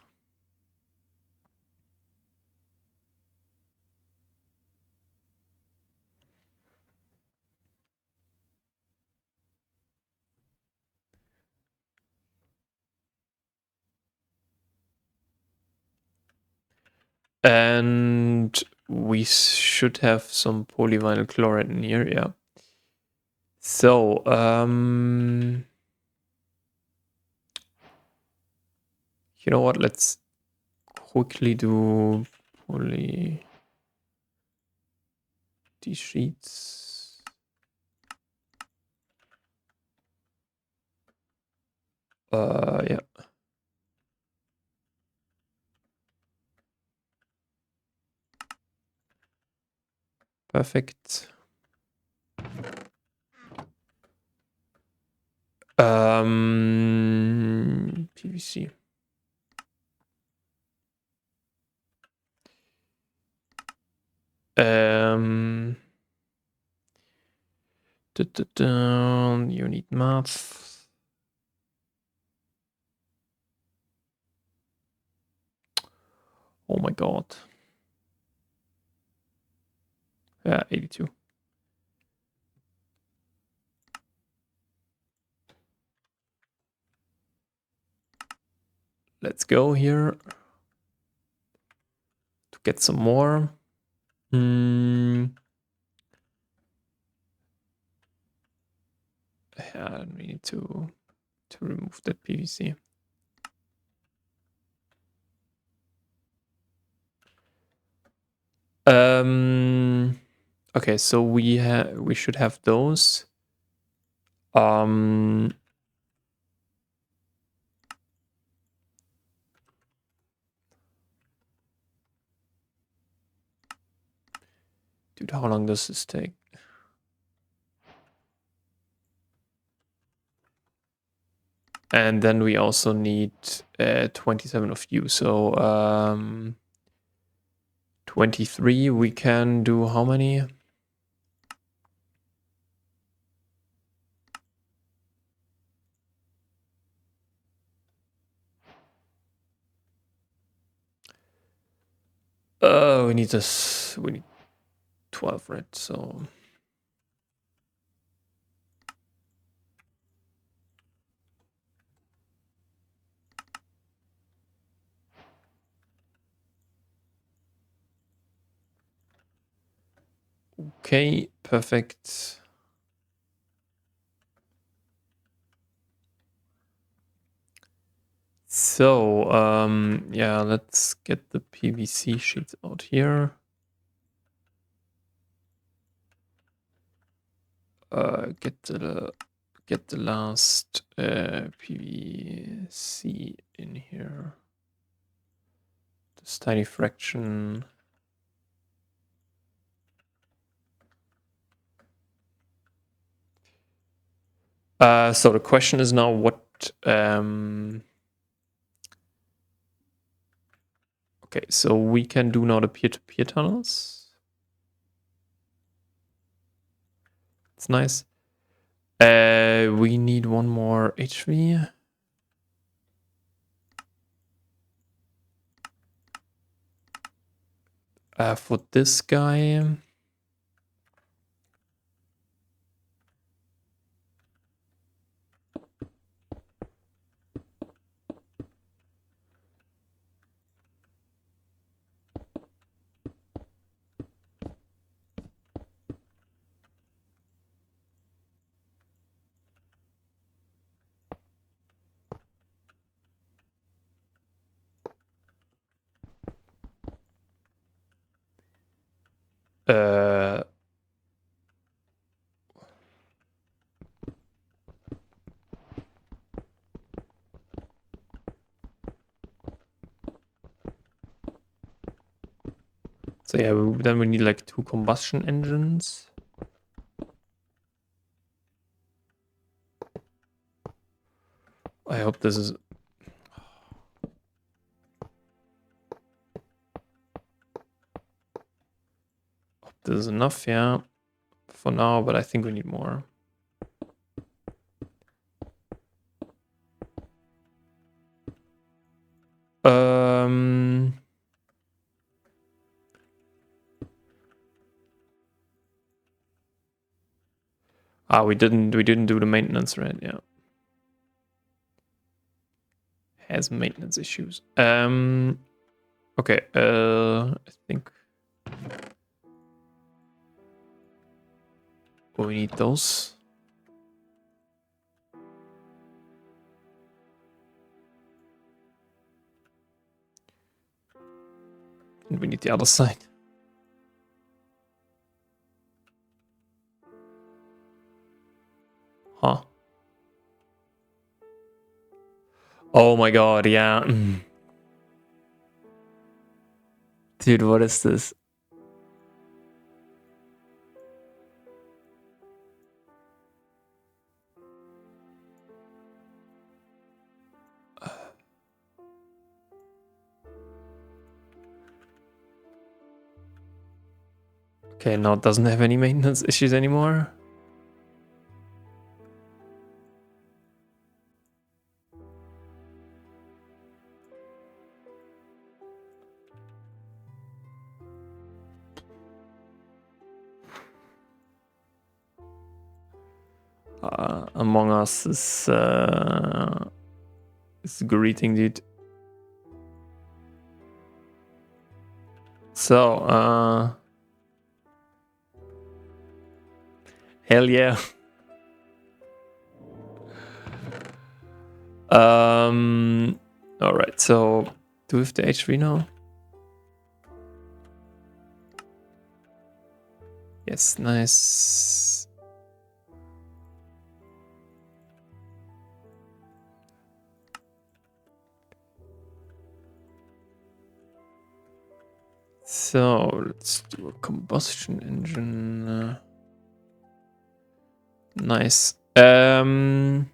And we should have some polyvinyl chloride in here, yeah. So, you know what? Let's quickly do these sheets. Yeah. Perfect. PVC. You need math. Oh my god. Yeah, 82. Let's go here to get some more. Yeah, we need to remove that PVC. Okay, so we should have those. Dude, how long does this take? And then we also need 27 of you. So 23, we can do how many? We need this. We need 12 red. So okay, perfect. So yeah, let's get the PVC sheets out here. Get the last PVC in here. This tiny fraction. So the question is now what okay, so we can do now the peer-to-peer tunnels. It's nice. We need one more HV. For this guy. So yeah, then we need like 2 combustion engines. I hope this is... Hope this is enough, yeah. For now, but I think we need more. We didn't do the maintenance, right? Yeah. Has maintenance issues. Okay, I think we need those. And we need the other side. Huh. Oh my god, yeah. Dude, what is this? Okay, now it doesn't have any maintenance issues anymore. Among Us is greeting, dude. So, hell yeah. All right. So, do we have the H3 now? Yes, nice. So let's do a combustion engine. Nice. All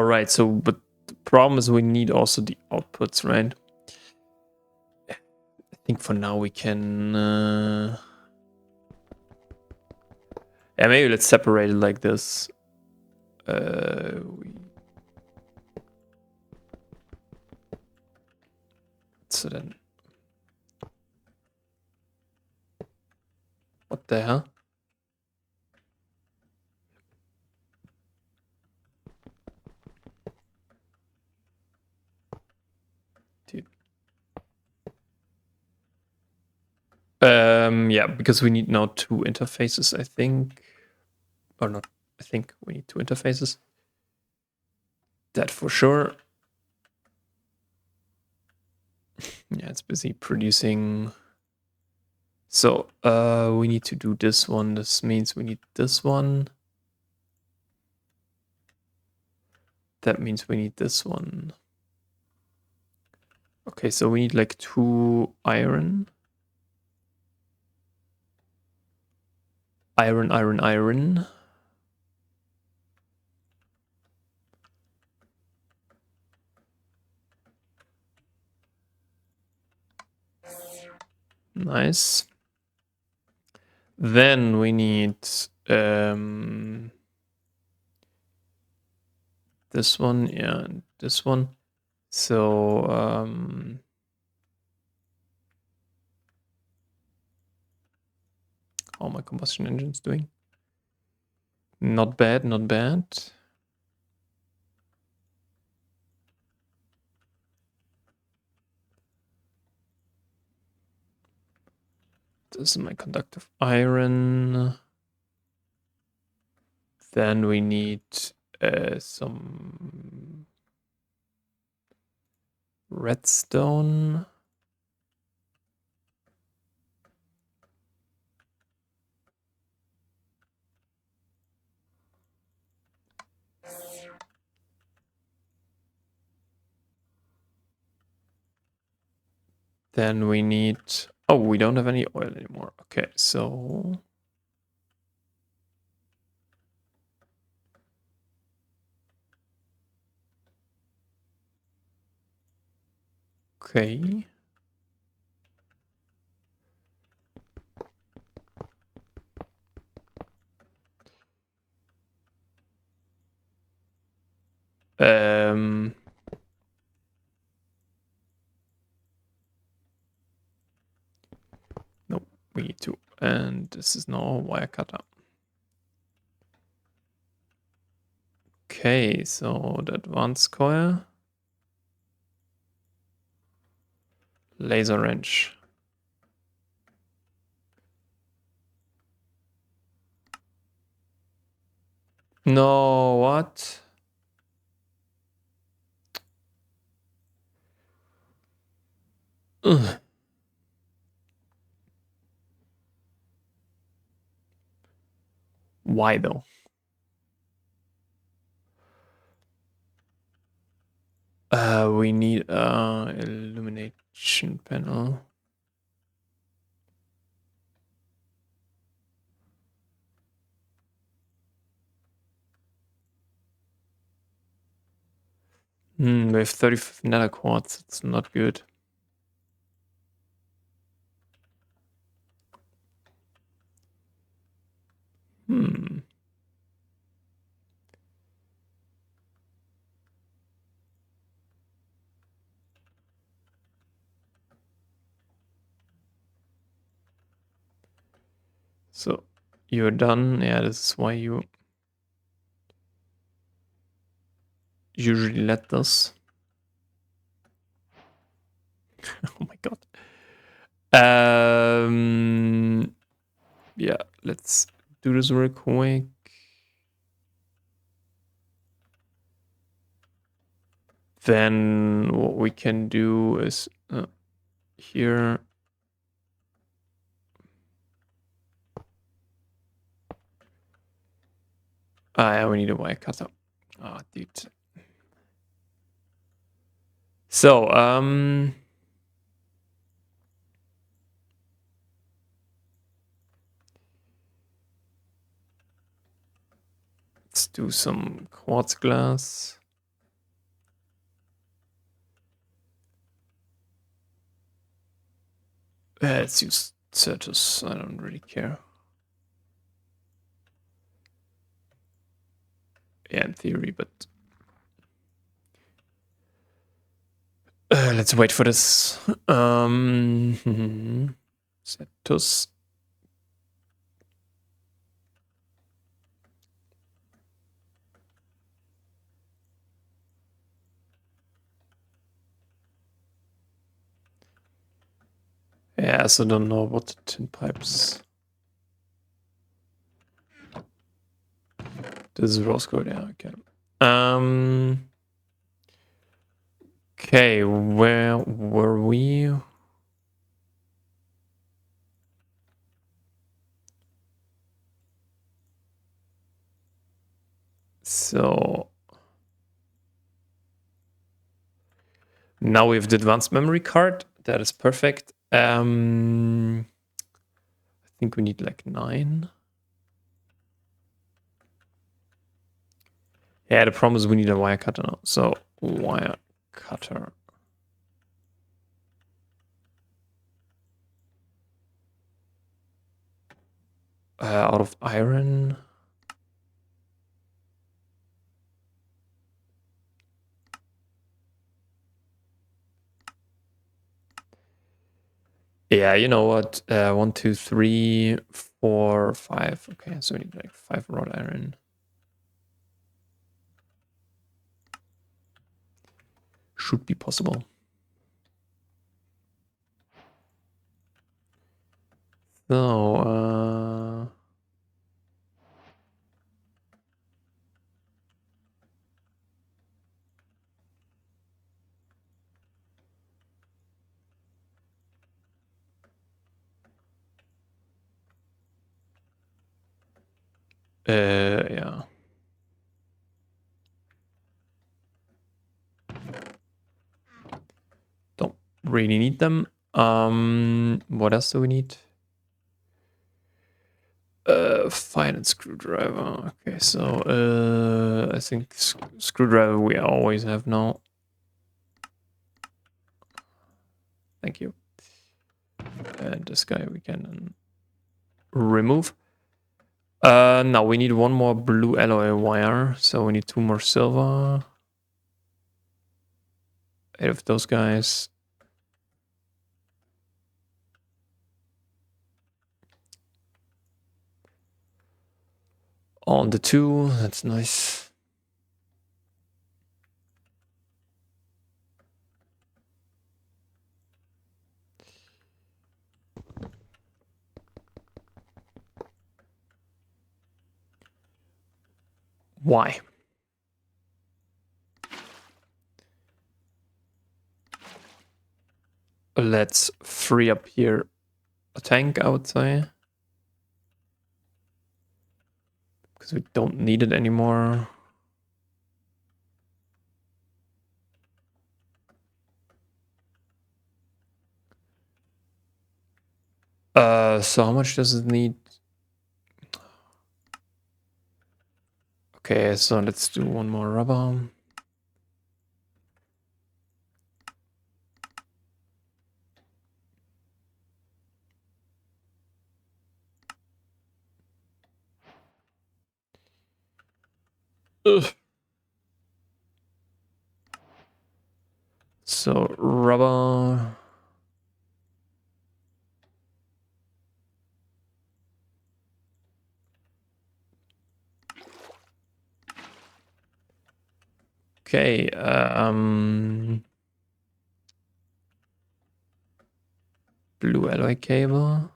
right. So, but the problem is we need also the outputs, right? I think for now we can. Yeah, maybe let's separate it like this. So then, what the hell? Dude. Yeah, because we need now two interfaces, I think. Or not, I think we need two interfaces. That for sure. Yeah, it's busy producing. So we need to do this one. This means we need this one. That means we need this one. Okay, so we need like 2 iron. Iron. Nice. Then we need this one, yeah, and this one. So how are my combustion engines doing? Not bad, not bad. This is my conductive iron. Then we need some redstone. Then we need... Oh, we don't have any oil anymore. Okay, so... Okay. No, we need to. And this is now a wire cutter. Okay, so the advanced coil. Laser wrench. No, what? Ugh. Why though? We need illumination panel. We have 35 nether quartz. It's not good. So you're done. Yeah, this is why you usually let this. Oh my god. Yeah, let's do this real quick. Then what we can do is here. Yeah, we need a wire cutter. Ah, dude. So, let's do some quartz glass. Let's use Certus. I don't really care. Yeah, in theory, but let's wait for this. Certus. Yeah, I also don't know about the tin pipes. This is rose gold, yeah, okay. Okay, where were we? So now we have the advanced memory card. That is perfect. I think we need like 9. Yeah, the problem is we need a wire cutter now. So wire cutter. Out of iron. Yeah, you know what? 1, 2, 3, 4, 5. Okay, so we need like 5 wrought iron. Should be possible. So, yeah. Don't really need them. What else do we need? Fine and screwdriver. Okay, so I think screwdriver we always have now. Thank you. And this guy we can remove. Now we need one more blue alloy wire, so we need 2 more silver. 8 of those guys. On the 2, that's nice. Why? Let's free up here a tank, I would say. Because we don't need it anymore. So how much does it need? Okay, so let's do one more rubber. Ugh. So rubber. Okay. Blue alloy cable.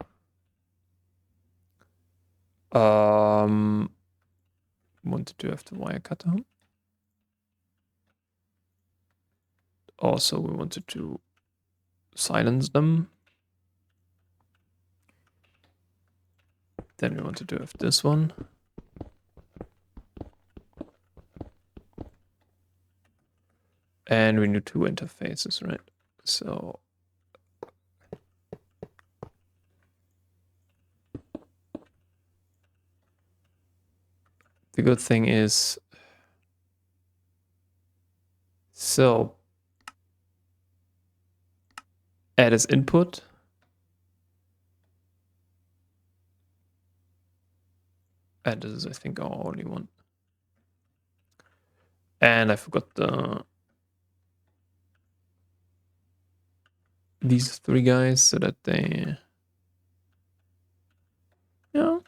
Wanted to have the wire cutter. Also, we wanted to silence them. Then we wanted to have this one. And we need 2 interfaces, right? So the good thing is, so add as input. And this is, I think, our only one. And I forgot these 3 guys so that they, yeah.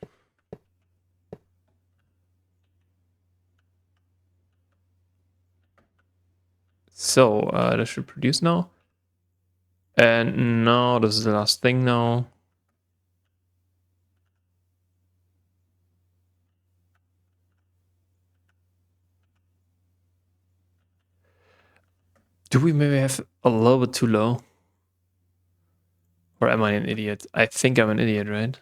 So that should produce now. And now this is the last thing now. Do we maybe have a little bit too low? Or am I an idiot? I think I'm an idiot, right?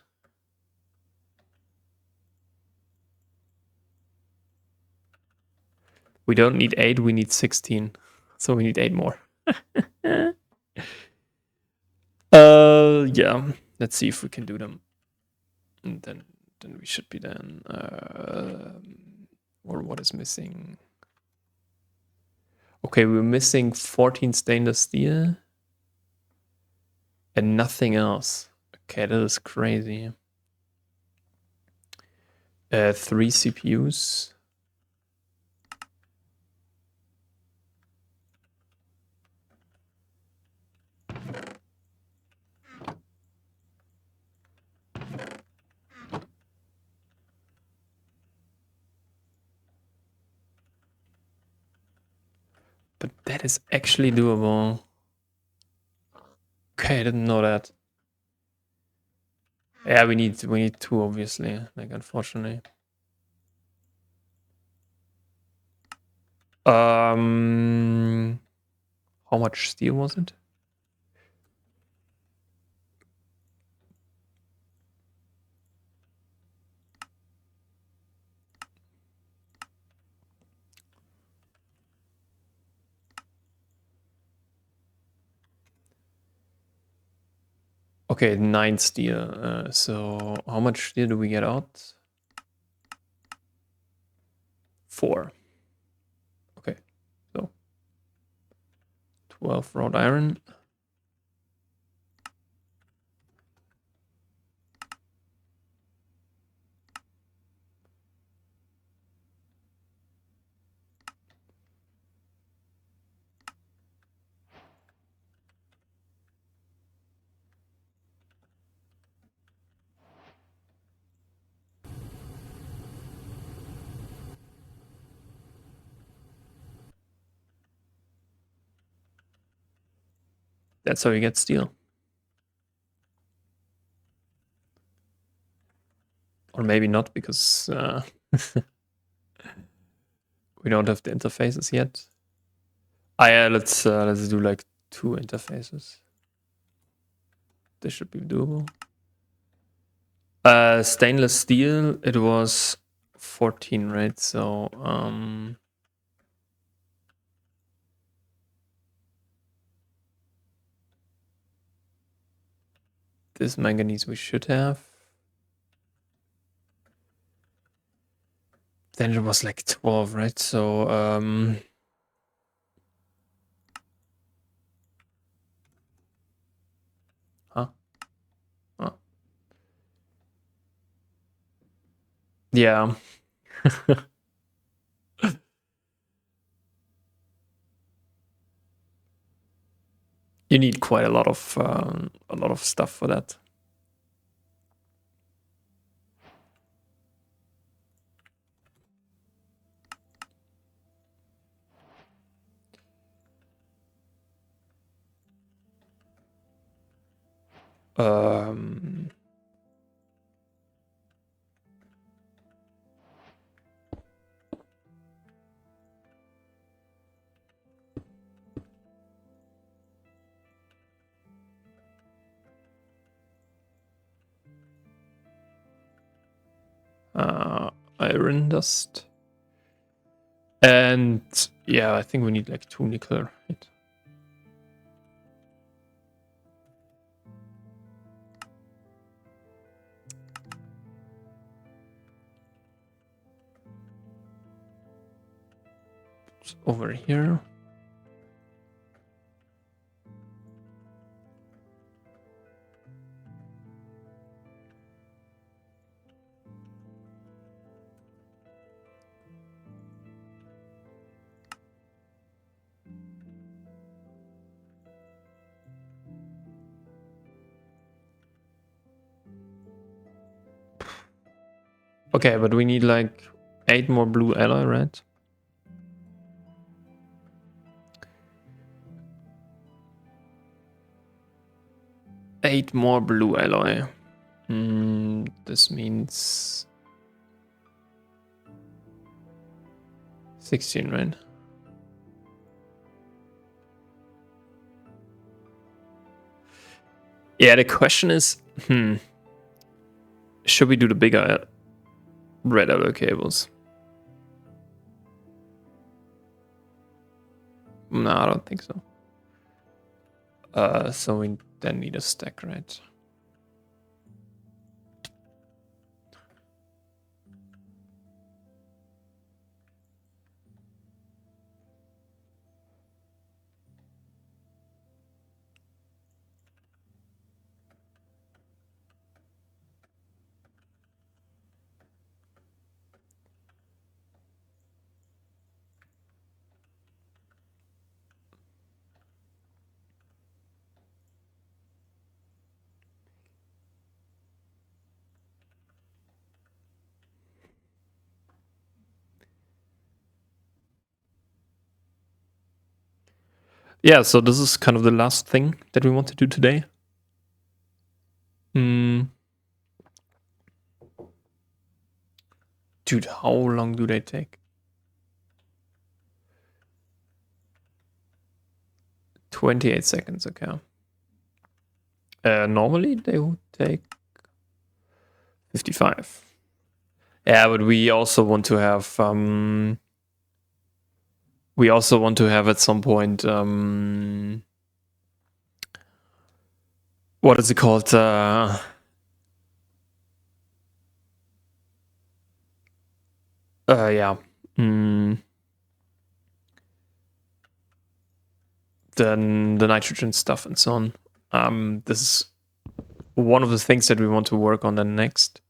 We don't need 8, we need 16. So we need 8 more. Yeah. Let's see if we can do them. And then we should be done. Or what is missing? Okay, we're missing 14 stainless steel. And nothing else. Okay, that is crazy. 3 CPUs. But that is actually doable. Okay, I didn't know that. Yeah, we need 2, obviously. Like, unfortunately. How much steel was it? Okay, 9 steel. So how much steel do we get out? 4. Okay, so 12 wrought iron. That's how you get steel. Or maybe not, because we don't have the interfaces yet. Yeah, let's do like 2 interfaces. This should be doable. Stainless steel, it was 14, right? So this manganese we should have. Then it was like 12, right? So huh? Oh. Yeah. You need quite a lot of stuff for that. Um, iron dust. And yeah, I think we need like 2 nickel, right? It's over here. Okay, but we need like 8 more blue alloy, right? Eight more blue alloy. This means 16, right? Yeah, the question is, should we do the bigger red alloy cables? No, I don't think so. So we then need a stack, right? Yeah, so this is kind of the last thing that we want to do today. Dude, how long do they take? 28 seconds, okay. Normally they would take 55. Yeah, but we also want to have at some point what is it called? Yeah. Then the nitrogen stuff and so on. This is one of the things that we want to work on then next.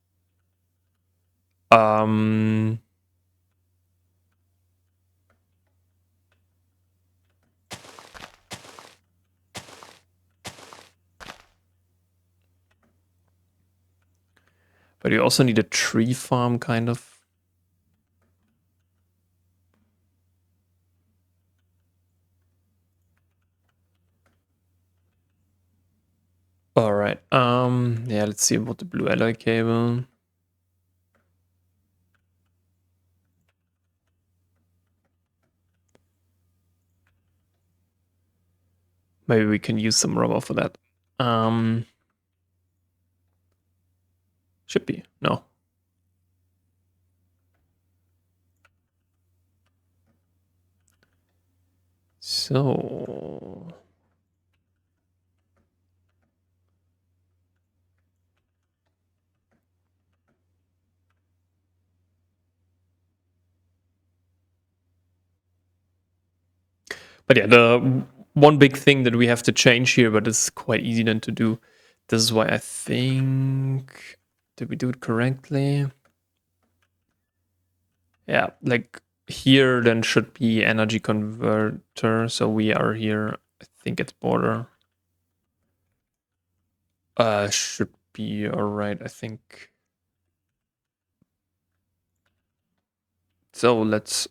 But you also need a tree farm, kind of. All right. Yeah, let's see about the blue alloy cable. Maybe we can use some rubber for that. Should be. No. So but yeah, the one big thing that we have to change here, but it's quite easy then to do. This is why I think, did we do it correctly? Yeah, like here then should be energy converter. So we are here, I think it's border. Should be alright, I think. So let's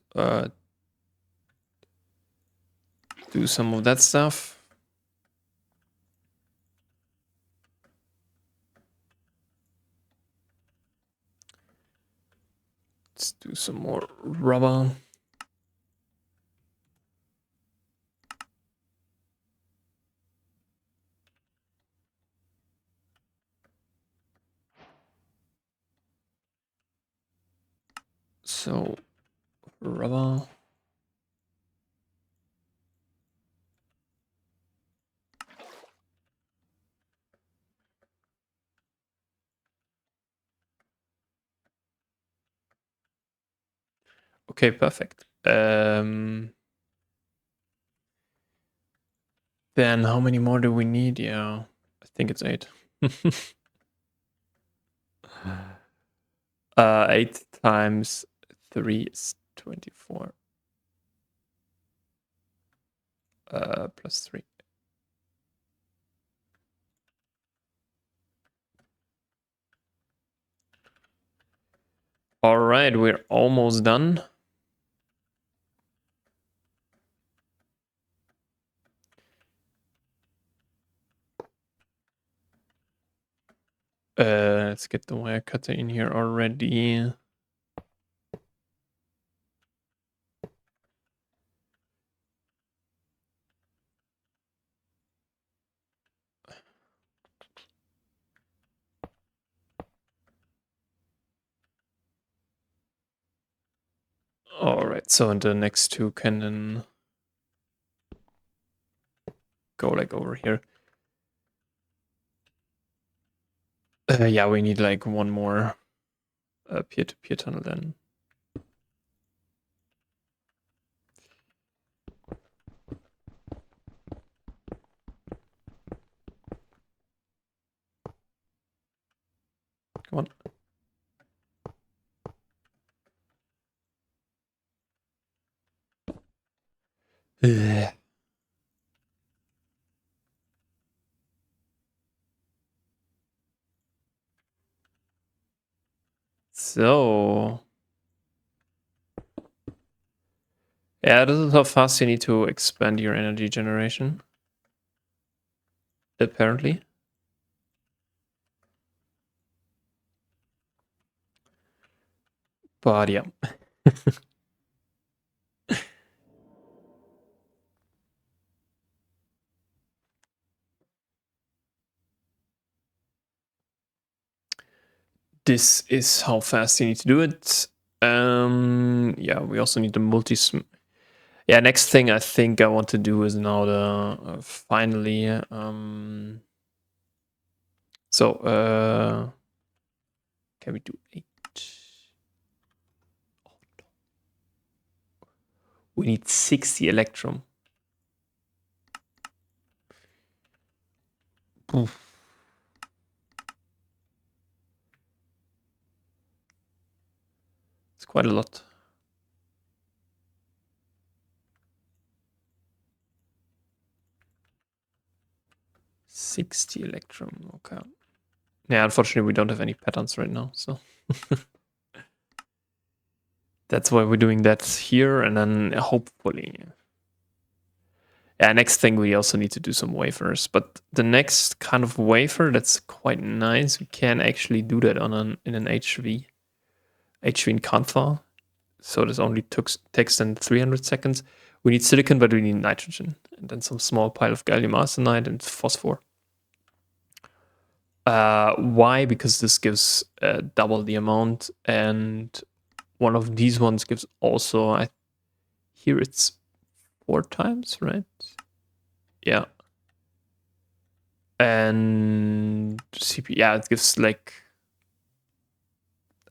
do some of that stuff. Let's do some more rubber. So rubber. Okay, perfect. Then how many more do we need? Yeah, I think it's 8. 8 times 3 is 24. Plus 3. All right, we're almost done. Let's get the wire cutter in here already. All right, so the next two can then go like over here. Yeah, we need like one more peer-to-peer tunnel then. Come on. Ugh. So, yeah, this is how fast you need to expand your energy generation. Apparently. But yeah. This is how fast you need to do it. Yeah, we also need the multi. Yeah, next thing I think I want to do is now the finally. So can we do 8? We need 60 electrum. Oof. It's quite a lot. 60 electrum. Okay. Yeah, unfortunately, we don't have any patterns right now, so that's why we're doing that here, and then hopefully. Yeah, next thing we also need to do some wafers, but the next kind of wafer that's quite nice, we can actually do that in an HV in Kantha. So this only takes then 300 seconds. We need silicon, but we need nitrogen, and then some small pile of gallium arsenide and phosphor. Why? Because this gives double the amount, and one of these ones gives also, I hear it's 4 times, right? Yeah. And CP, yeah, it gives like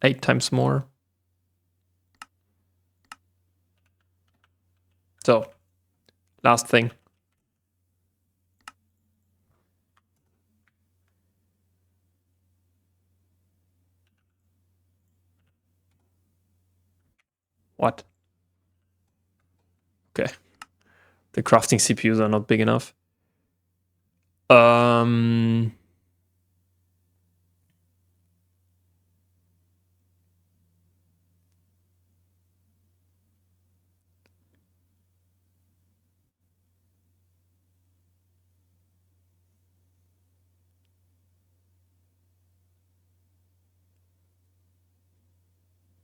8 times more. So, last thing. What? Okay. The crafting CPUs are not big enough.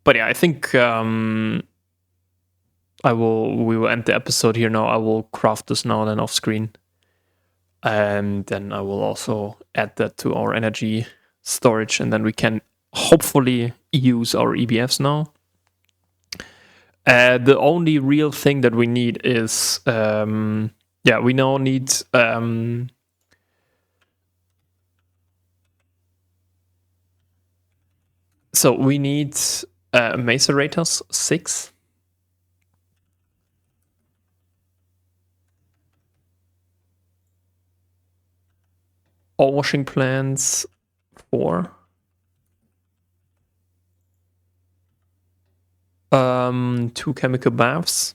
But yeah, I think we will end the episode here now. I will craft this now then off screen. And then I will also add that to our energy storage, and then we can hopefully use our EBFs now. The only real thing that we need is, we now need so we need macerators 6. Ore washing plants 4. 2 chemical baths.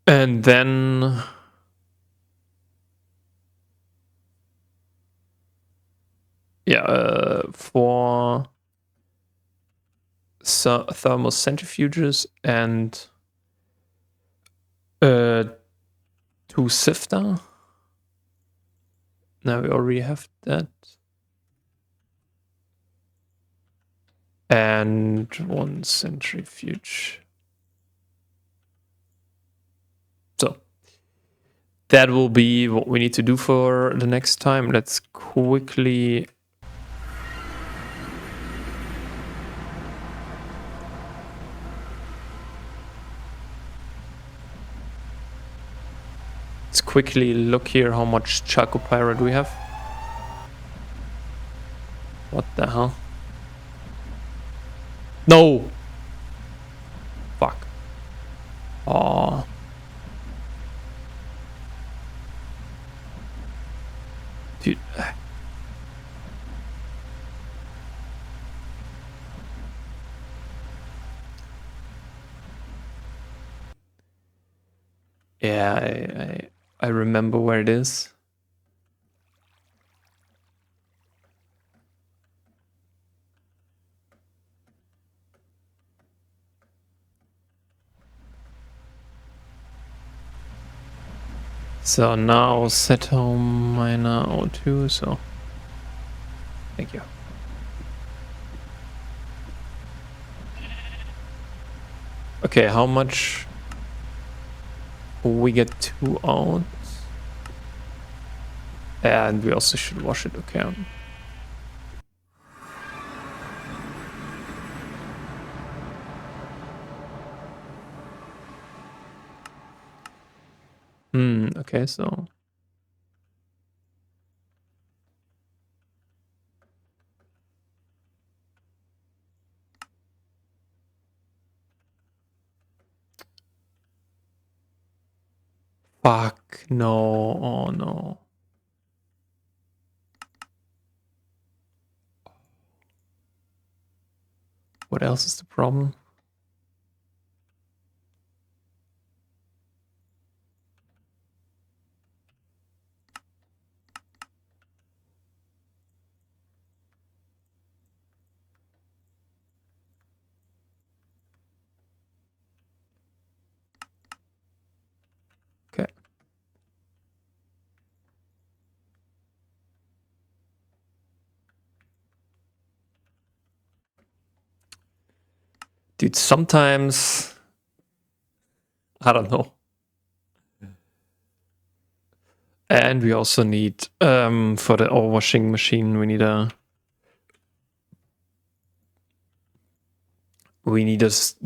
And then for thermal centrifuges and 2 sifter. Now we already have that. And 1 centrifuge. So that will be what we need to do for the next time. Let's quickly look here how much chalcopyrite we have. What the hell? No! Fuck. Oh. Dude. Yeah, I remember where it is. So now set home miner O2, so thank you. Okay, how much we get 2 out? And we also should wash it, okay. Okay, so fuck, no, oh no. What else is the problem? Okay. Dude, sometimes I don't know. And we also need for the ore washing machine we need a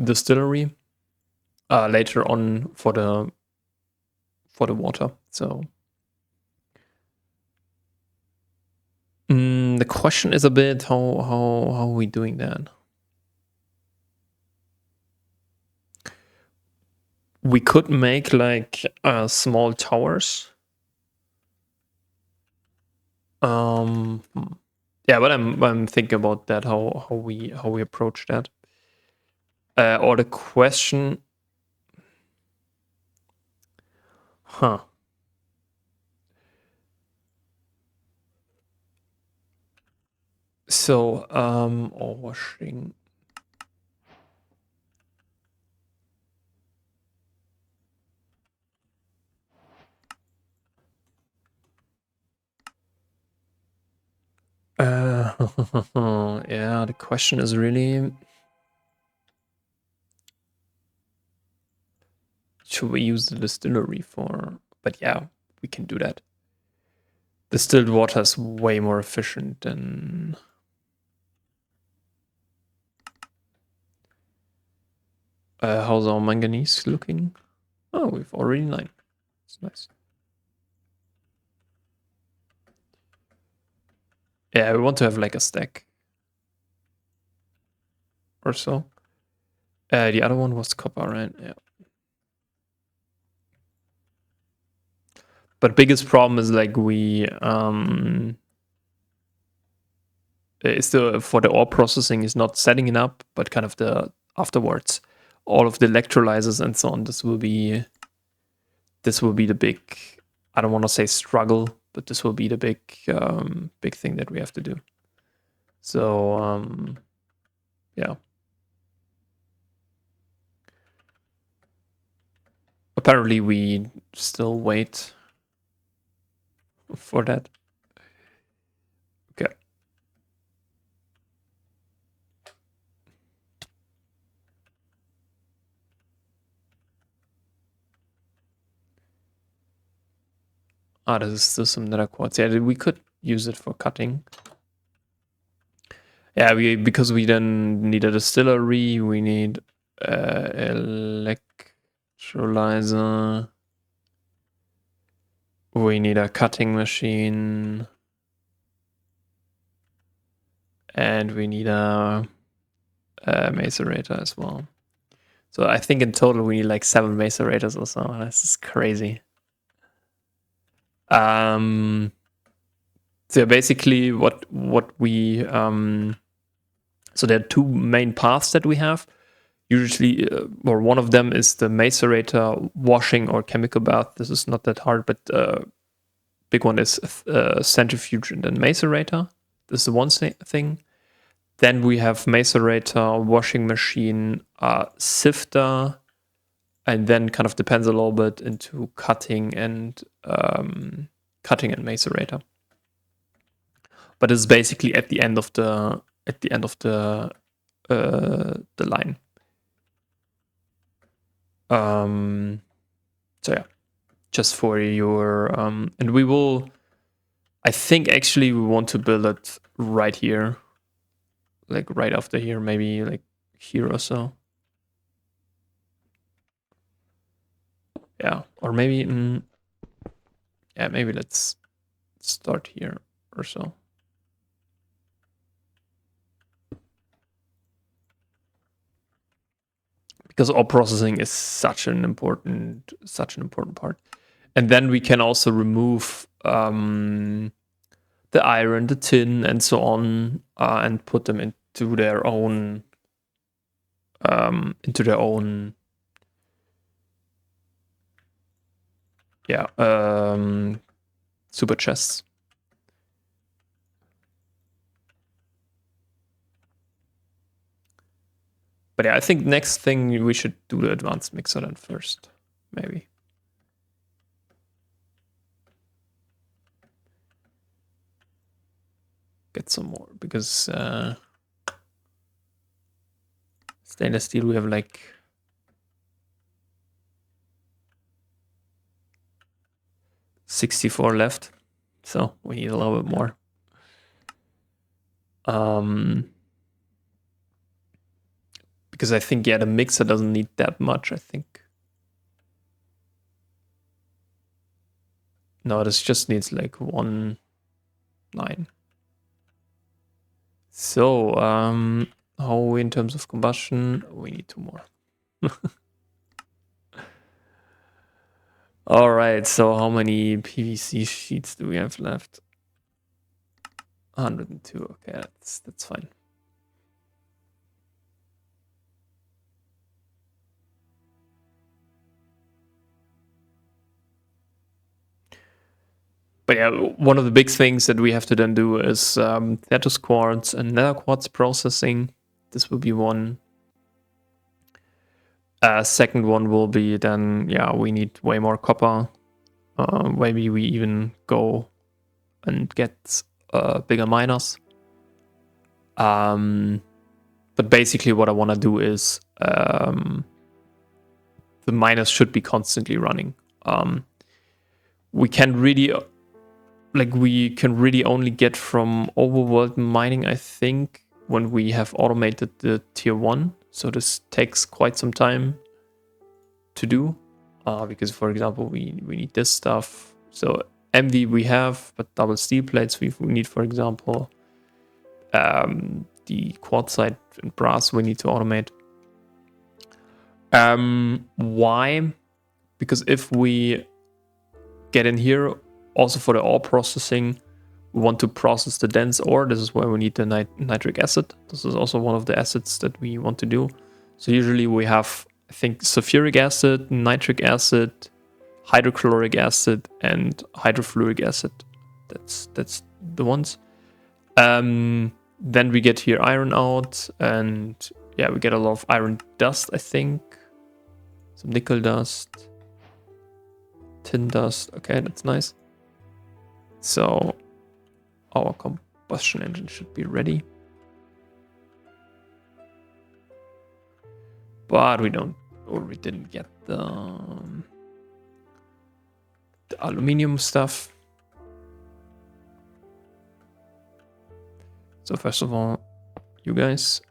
distillery later on for the water. So the question is a bit how are we doing that? We could make like small towers. Yeah, but I'm thinking about that, how we approach that. Or the question, So ore washing. Yeah, the question is really, should we use the distillery for? But yeah, we can do that. Distilled water is way more efficient than. How's our manganese looking? Oh, we've already 9. It's nice. Yeah, we want to have like a stack or so. The other one was copper, right? Yeah. But biggest problem is like we is the for the ore processing is not setting it up, but kind of the afterwards, all of the electrolyzers and so on. This will be the big. I don't want to say struggle, but this will be the big big thing that we have to do. So yeah. Apparently, we still wait for that. Okay. Ah, this is still some nether quartz. Yeah, we could use it for cutting. Yeah, because we then need a distillery, we need electrolyzer. We need a cutting machine. And we need a macerator as well. So I think in total we need like 7 macerators or so. This is crazy. So basically what we so there are 2 main paths that we have. Usually, or one of them is the macerator, washing, or chemical bath. This is not that hard, but big one is centrifuge and then macerator. This is the one thing. Then we have macerator, washing machine, sifter, and then kind of depends a little bit into cutting and macerator. But it's basically at the end of the line. So yeah, just for your and we will. I think actually we want to build it right here, like right after here, maybe like here or so. Yeah, or maybe yeah, maybe let's start here or so. Because all processing is such an important part. And then we can also remove the iron, the tin, and so on, and put them into their own super chests. But yeah, I think next thing we should do the advanced mixer then first, maybe. Get some more, because stainless steel we have like 64 left, so we need a little bit more. Because I think, yeah, the mixer doesn't need that much, I think. No, this just needs like 1 9. So, how are we in terms of combustion? We need 2 more. All right, so how many PVC sheets do we have left? 102. Okay, that's fine. But yeah, one of the big things that we have to then do is Thetis quartz and nether quartz processing. This will be one. Second one will be then, yeah, we need way more copper. Maybe we even go and get bigger miners. But basically what I want to do is the miners should be constantly running. We can really only get from overworld mining, I think, when we have automated the tier 1. So this takes quite some time to do, because, for example, we need this stuff. So MV we have, but double steel plates we need, for example. The quartzite and brass we need to automate. Why? Because if we get in here, also for the ore processing, we want to process the dense ore. This is where we need the nitric acid. This is also one of the acids that we want to do. So usually we have, I think, sulfuric acid, nitric acid, hydrochloric acid, and hydrofluoric acid. That's the ones. Then we get here iron out, and yeah, we get a lot of iron dust, I think. Some nickel dust. Tin dust. Okay, that's nice. So our combustion engine should be ready. But we didn't get the aluminium stuff. So first of all, you guys.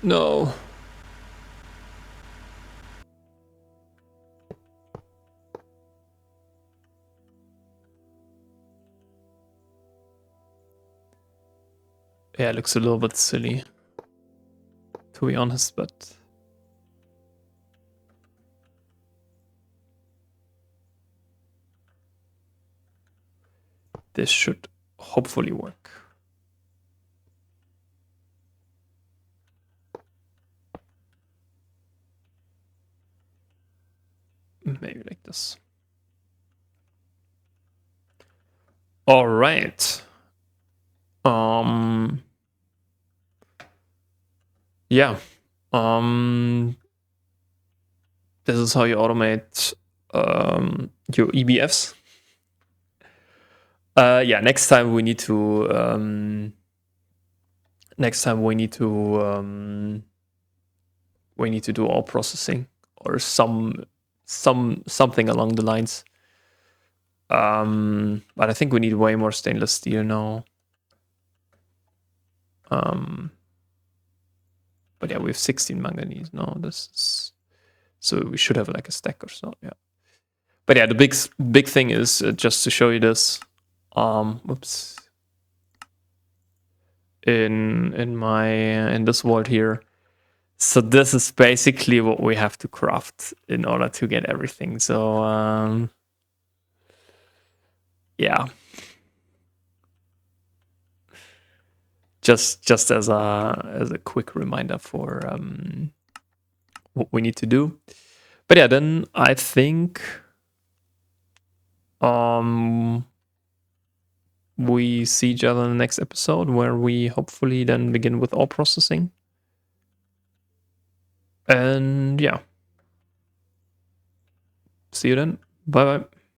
No. Yeah, it looks a little bit silly, to be honest, but this should hopefully work. Maybe like this. All right. Yeah. This is how you automate your EBFs. Yeah, next time we need to do all processing or something along the lines. But I think we need way more stainless steel now. But yeah, we have 16 manganese now. This is, so we should have like a stack or so. Yeah. But yeah, the big thing is just to show you this. Oops. In this world here. So this is basically what we have to craft in order to get everything. So yeah. Just as a quick reminder for what we need to do. But yeah, then I think we see each other in the next episode, where we hopefully then begin with all processing. And yeah. See you then. Bye bye.